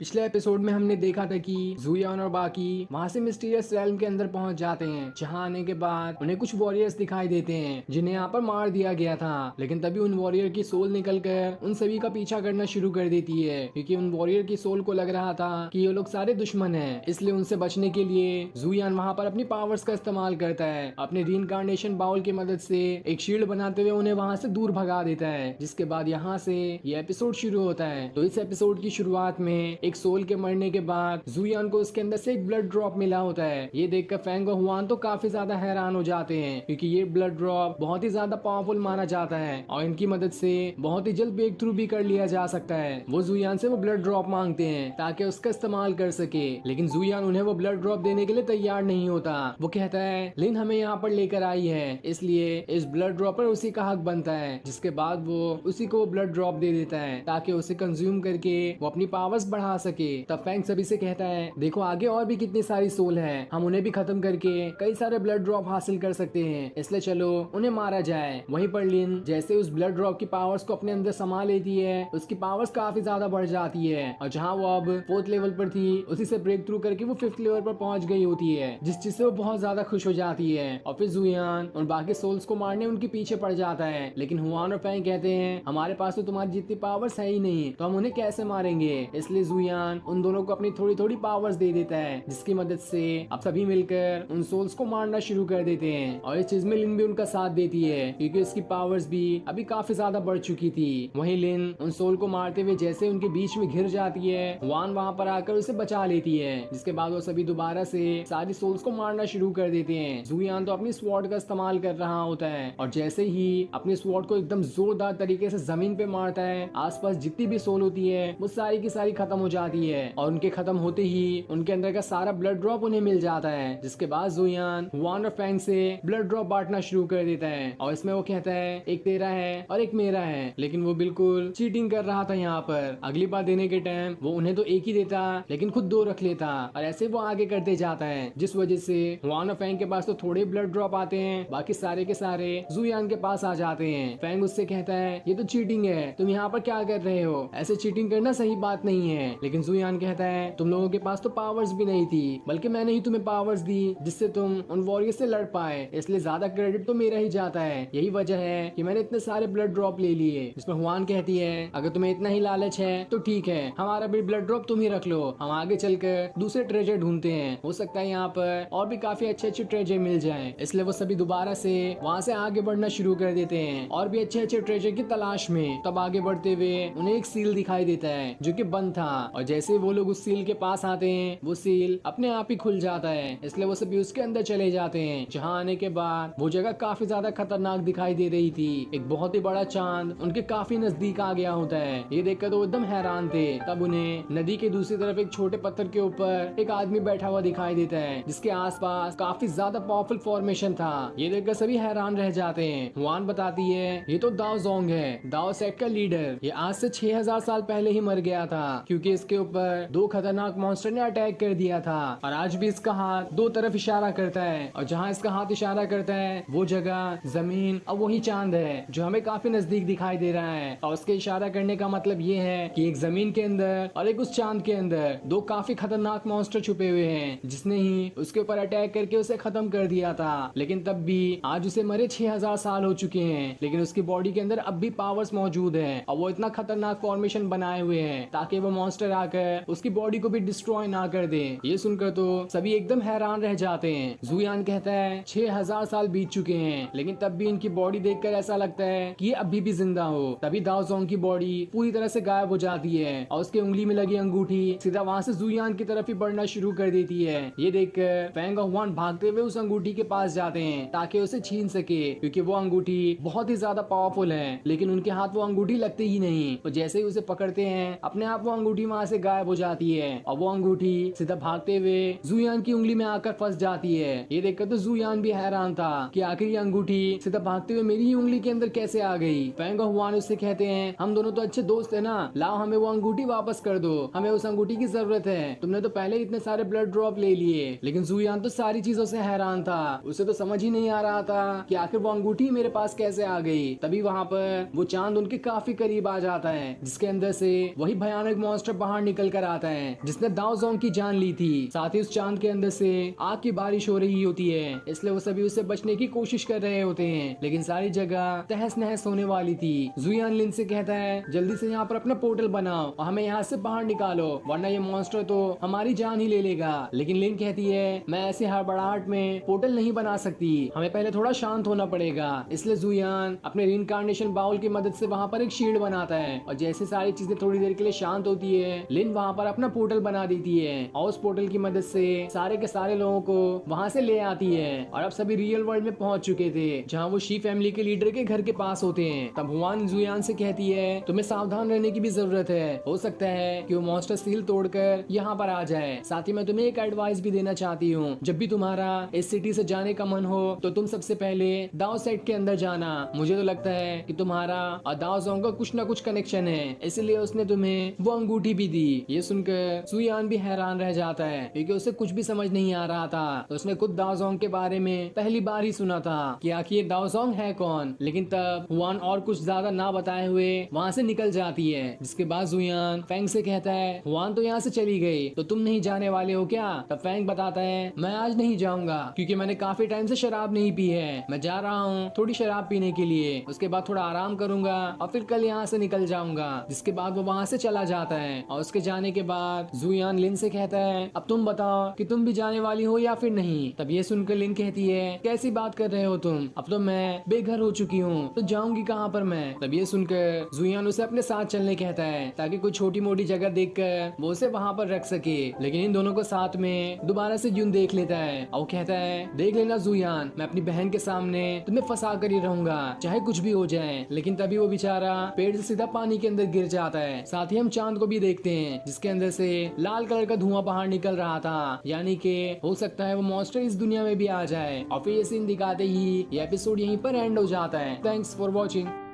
पिछले एपिसोड में हमने देखा था कि जुयान और बाकी वहां से मिस्टीरियस रेल्म के अंदर पहुंच जाते हैं, जहां आने के बाद उन्हें कुछ वॉरियर्स दिखाई देते हैं जिन्हें यहाँ पर मार दिया गया था। लेकिन तभी उन वॉरियर की सोल निकलकर उन सभी का पीछा करना शुरू कर देती है, क्योंकि उन वॉरियर की सोल को लग रहा था कि ये लोग सारे दुश्मन हैं। इसलिए उनसे बचने के लिए जुयान वहां पर अपनी पावर्स का इस्तेमाल करता है, अपने रीइंकार्नेशन बाउल की मदद से एक शील्ड बनाते हुए उन्हें वहां से दूर भगा देता है। जिसके बाद यहाँ से ये एपिसोड शुरू होता है। तो इस एपिसोड की शुरुआत में एक सोल के मरने के बाद जुयान को उसके अंदर से एक ब्लड ड्रॉप मिला होता है। ये देखकर फैंग और हुआन तो काफी ज्यादा हैरान हो जाते हैं, क्योंकि ये ब्लड ड्रॉप बहुत ही ज्यादा पावरफुल माना जाता है और इनकी मदद से बहुत ही जल्द ब्रेक थ्रू भी कर लिया जा सकता है। वो जुयान से वो ब्लड ड्रॉप मांगते हैं ताकि उसका इस्तेमाल कर सके, लेकिन जुयान उन्हें वो ब्लड ड्रॉप देने के लिए तैयार नहीं होता। वो कहता है लिन हमें यहाँ पर लेकर आई है, इसलिए इस ब्लड ड्रॉप पर उसी का हक बनता है। जिसके बाद वो उसी को ब्लड ड्रॉप दे देता है ताकि उसे कंज्यूम करके वो अपनी पावर्स बढ़ा सके। तब फैंग सभी से कहता है देखो आगे और भी कितनी सारी सोल है, हम उन्हें भी खत्म करके कई सारे ब्लड ड्रॉप हासिल कर सकते हैं, इसलिए चलो उन्हें मारा जाए। वहीं पर लिन जैसे उस ब्लड ड्रॉप की पावर्स को अपने अंदर समा लेती है, उसकी पावर्स काफी ज्यादा बढ़ जाती है और जहाँ वो अब 4th लेवल पर थी उसी से ब्रेक थ्रू करके वो 5th लेवल पर पहुंच गई होती है, जिस चीज से वो बहुत ज्यादा खुश हो जाती है। और फिर जुयान और बाकी सोल्स को मारने उनके पीछे पड़ जाता है, लेकिन हुआन और फैंग कहते हैं हमारे पास तो तुम्हारी जितनी पावर्स है ही नहीं, तो हम उन्हें कैसे मारेंगे। इसलिए जुयान उन दोनों को अपनी थोड़ी थोड़ी पावर्स दे देता है, जिसकी मदद से अब सभी मिलकर उन सोल्स को मारना शुरू कर देते हैं। और इस चीज में लिन भी उनका साथ देती है, क्योंकि उसकी पावर्स भी अभी काफी ज्यादा बढ़ चुकी थी। वहीं लिन उन सोल को मारते हुए जैसे उनके बीच में घिर जाती है, वान वहां पर आकर उसे बचा लेती है, जिसके बाद वो सभी दोबारा से सारी सोल्स को मारना शुरू कर देते हैं। जुयान तो अपनी स्वॉर्ड का इस्तेमाल कर रहा होता है और जैसे ही अपनी स्वॉर्ड को एकदम जोरदार तरीके से जमीन पे मारता है, आसपास जितनी भी सोल होती है वो सारी की सारी खत्म हो जाती है और उनके खत्म होते ही उनके अंदर का सारा ब्लड ड्रॉप उन्हें मिल जाता है, जिसके बाद जुयान हुआन और फैंग से ब्लड ड्रॉप बांटना शुरू कर देता है और इसमें वो कहता है एक तेरा है और एक मेरा है, लेकिन वो बिल्कुल चीटिंग कर रहा था। यहाँ पर अगली बार देने के टाइम वो उन्हें तो एक ही देता लेकिन खुद दो रख लेता और ऐसे वो आगे करते जाता है, जिस वजह से हुआन और फैंग के पास तो थोड़े ब्लड ड्रॉप आते हैं, बाकी सारे के सारे जुयान के पास आ जाते हैं। फैंग उससे कहता है ये तो चीटिंग है, तुम यहाँ पर क्या कर रहे हो, ऐसे चीटिंग करना सही बात नहीं है। लेकिन जुयान कहता है तुम लोगों के पास तो पावर्स भी नहीं थी, बल्कि मैंने ही तुम्हें पावर्स दी जिससे तुम उन वॉरियर से लड़ पाए, इसलिए ज्यादा क्रेडिट तो मेरा ही जाता है। यही वजह है कि मैंने इतने सारे ब्लड ड्रॉप ले लिए। इसमें हुआन कहती है अगर तुम्हें इतना ही लालच है तो ठीक है, हमारा भी ब्लड ड्रॉप तुम ही रख लो, हम आगे चलकर दूसरे ट्रेजर ढूंढते हैं, हो सकता है यहाँ पर और भी काफी अच्छे अच्छे ट्रेजर मिल जाएं। इसलिए वो सभी दोबारा से वहाँ से आगे बढ़ना शुरू कर देते हैं और भी अच्छे अच्छे ट्रेजर की तलाश में। तब आगे बढ़ते हुए उन्हें एक सील दिखाई देता है जो कि बंद था, और जैसे वो लोग उस सील के पास आते हैं वो सील अपने आप ही खुल जाता है, इसलिए वो सभी उसके अंदर चले जाते हैं। जहाँ आने के बाद वो जगह काफी ज्यादा खतरनाक दिखाई दे रही थी, एक बहुत ही बड़ा चांद उनके काफी नजदीक आ गया होता है। ये देखकर तो एकदम हैरान थे। तब उन्हें नदी के दूसरी तरफ एक छोटे पत्थर के ऊपर एक आदमी बैठा हुआ दिखाई देता है, जिसके आसपास काफी ज्यादा पावरफुल फॉर्मेशन था। ये देखकर सभी हैरान रह जाते हैं। हुआन बताती है ये तो दाओ जोंग है, दाओ सेक्ट का लीडर। ये आज से 6000 साल पहले ही मर गया था क्योंकि इसके ऊपर दो खतरनाक मॉन्स्टर ने अटैक कर दिया था, और आज भी इसका हाथ दो तरफ इशारा करता है, और जहाँ इसका हाथ इशारा करता है वो जगह जमीन और वही चांद है जो हमें काफी नजदीक दिखाई दे रहा है। और उसके इशारा करने का मतलब ये है कि एक जमीन के अंदर और एक उस चांद के अंदर दो काफी खतरनाक मॉन्स्टर छुपे हुए हैं, जिसने ही उसके ऊपर अटैक करके उसे खत्म कर दिया था। लेकिन तब भी आज उसे मरे 6000 साल हो चुके हैं, लेकिन उसकी बॉडी के अंदर अब भी पावर्स मौजूद है, और वो इतना खतरनाक फॉर्मेशन बनाए हुए हैं ताकि वो मॉन्स्टर आकर उसकी बॉडी को भी डिस्ट्रॉय ना कर दे। ये सुनकर तो सभी एकदम हैरान रह जाते हैं। जुयान कहता है 6000 साल बीत चुके हैं, लेकिन तब भी इनकी बॉडी देखकर ऐसा लगता है कि ये अभी भी जिंदा हो। तभी दाओ जोंग की बॉडी पूरी तरह से गायब हो जाती है और उसके उंगली में लगी अंगूठी सीधा वहाँ से जुयान की तरफ ही बढ़ना शुरू कर देती है। ये देखकर फैंग और हुआन भागते हुए उस अंगूठी के पास जाते हैं ताकि उसे छीन सके, क्योंकि वो अंगूठी बहुत ही ज्यादा पावरफुल है, लेकिन उनके हाथ वो अंगूठी लगते ही नहीं। तो जैसे ही उसे पकड़ते हैं अपने आप वो अंगूठी वहाँ से गायब हो जाती है, और वो अंगूठी सीधा भागते हुए जुयान की उंगली में आकर फंस जाती है। ये देखकर तो जुयान भी हैरान था कि आखिर ये अंगूठी सीधा भागते हुए मेरी ही उंगली के अंदर कैसे आ गई। फैंग और हुआन उससे कहते हैं हम दोनों तो अच्छे दोस्त है ना, लाओ हमें वो अंगूठी वापस कर दो, हमें उस अंगूठी की जरूरत है, तुमने तो पहले इतने सारे ब्लड ड्रॉप ले लिए। लेकिन जुयान तो सारी चीजों से हैरान था, उसे तो समझ ही नहीं आ रहा था कि आखिर वो अंगूठी मेरे पास कैसे आ गई। तभी वहाँ पर वो चांद उनके काफी करीब आ जाता है, जिसके अंदर से वही भयानक मॉन्स्टर बाहर निकल कर आता है जिसने दाओ जोंग की जान ली थी। साथ ही उस चांद के अंदर से आग की बारिश हो रही होती है, इसलिए वो सभी उससे बचने की कोशिश कर रहे होते हैं, लेकिन सारी जगह तहस नहस होने वाली थी। जुयान लिन से कहता है जल्दी से यहाँ पर अपना पोर्टल बनाओ और हमें यहाँ से बाहर निकालो, वरना ये मॉन्स्टर तो हमारी जान ही ले लेगा। लेकिन लिन कहती है मैं ऐसे हड़बड़ाहट में पोर्टल नहीं बना सकती, हमें पहले थोड़ा शांत होना पड़ेगा। इसलिए जुयान अपने रिइंकार्नेशन बाउल की मदद से वहाँ पर एक शील्ड बनाता है, और जैसे सारी चीजें थोड़ी देर के लिए शांत होती है, लिन वहाँ पर अपना पोर्टल बना देती है और उस पोर्टल की मदद से सारे के सारे लोगों को वहाँ से ले आती है। और अब सभी रियल वर्ल्ड में पहुंच चुके थे, जहाँ वो शी फैमिली के लीडर के घर के पास होते हैं। तब हुआन जुयान से कहती है तुम्हें सावधान रहने की भी जरूरत है, हो सकता है कि वो मॉन्स्टर सील तोड़कर यहाँ पर आ जाए। साथ ही मैं तुम्हें एक एडवाइस भी देना चाहती हूँ, जब भी तुम्हारा इस सिटी से जाने का मन हो तो तुम सबसे पहले दाओ सेट के अंदर जाना। मुझे तो लगता है कि तुम्हारा और दाओ जोंग का कुछ ना कुछ कनेक्शन है, इसलिए उसने तुम्हें वो अंगूठी भी दी। ये सुनकर जुयान भी हैरान रह जाता है, क्योंकि उसे कुछ भी समझ नहीं आ रहा था। उसने खुद दाओ जोंग के बारे में पहली बार ही सुना था कि आखिर ये दाओ जोंग है कौन। लेकिन तब हुआन और कुछ ज्यादा ना बताए हुए वहाँ से निकल जाती है, जिसके बाद जुयान फैंग से कहता है हुआन तो यहाँ से चली गई, तो तुम नहीं जाने वाले हो क्या? तब फैंग बताता है मैं आज नहीं जाऊंगा क्योंकि मैंने काफी टाइम से शराब नहीं पी है, मैं जा रहा हूँ थोड़ी शराब पीने के लिए, उसके बाद थोड़ा आराम करूंगा और फिर कल यहाँ से निकल जाऊंगा। जिसके बाद वो वहाँ से चला जाता है, और उसके जाने के बाद जुयान लिन से कहता है अब तुम बताओ कि तुम भी जाने वाली हो या फिर नहीं। तब ये सुनकर लिन कहती है कैसी बात कर रहे हो तुम, अब तो मैं बेघर हो चुकी हूँ, तो जाऊंगी कहाँ पर मैं। तब ये सुनकर जुयान उसे अपने साथ चलने कहता है ताकि कोई छोटी मोटी जगह देखकर वो उसे वहाँ पर रख सके। लेकिन इन दोनों को साथ में दोबारा से यून देख लेता है और कहता है देख लेना जुयान, मैं अपनी बहन के सामने तुम्हें फंसा कर ही रहूंगा चाहे कुछ भी हो जाए। लेकिन तभी वो बेचारा पेड़ से सीधा पानी के अंदर गिर जाता है। साथ ही हम चांद को भी देखते देखते हैं जिसके अंदर से लाल कलर का धुआं बाहर निकल रहा था, यानी कि हो सकता है वो मॉन्स्टर इस दुनिया में भी आ जाए। और फिर ये सीन दिखाते ही ये एपिसोड यहीं पर एंड हो जाता है। Thanks for watching.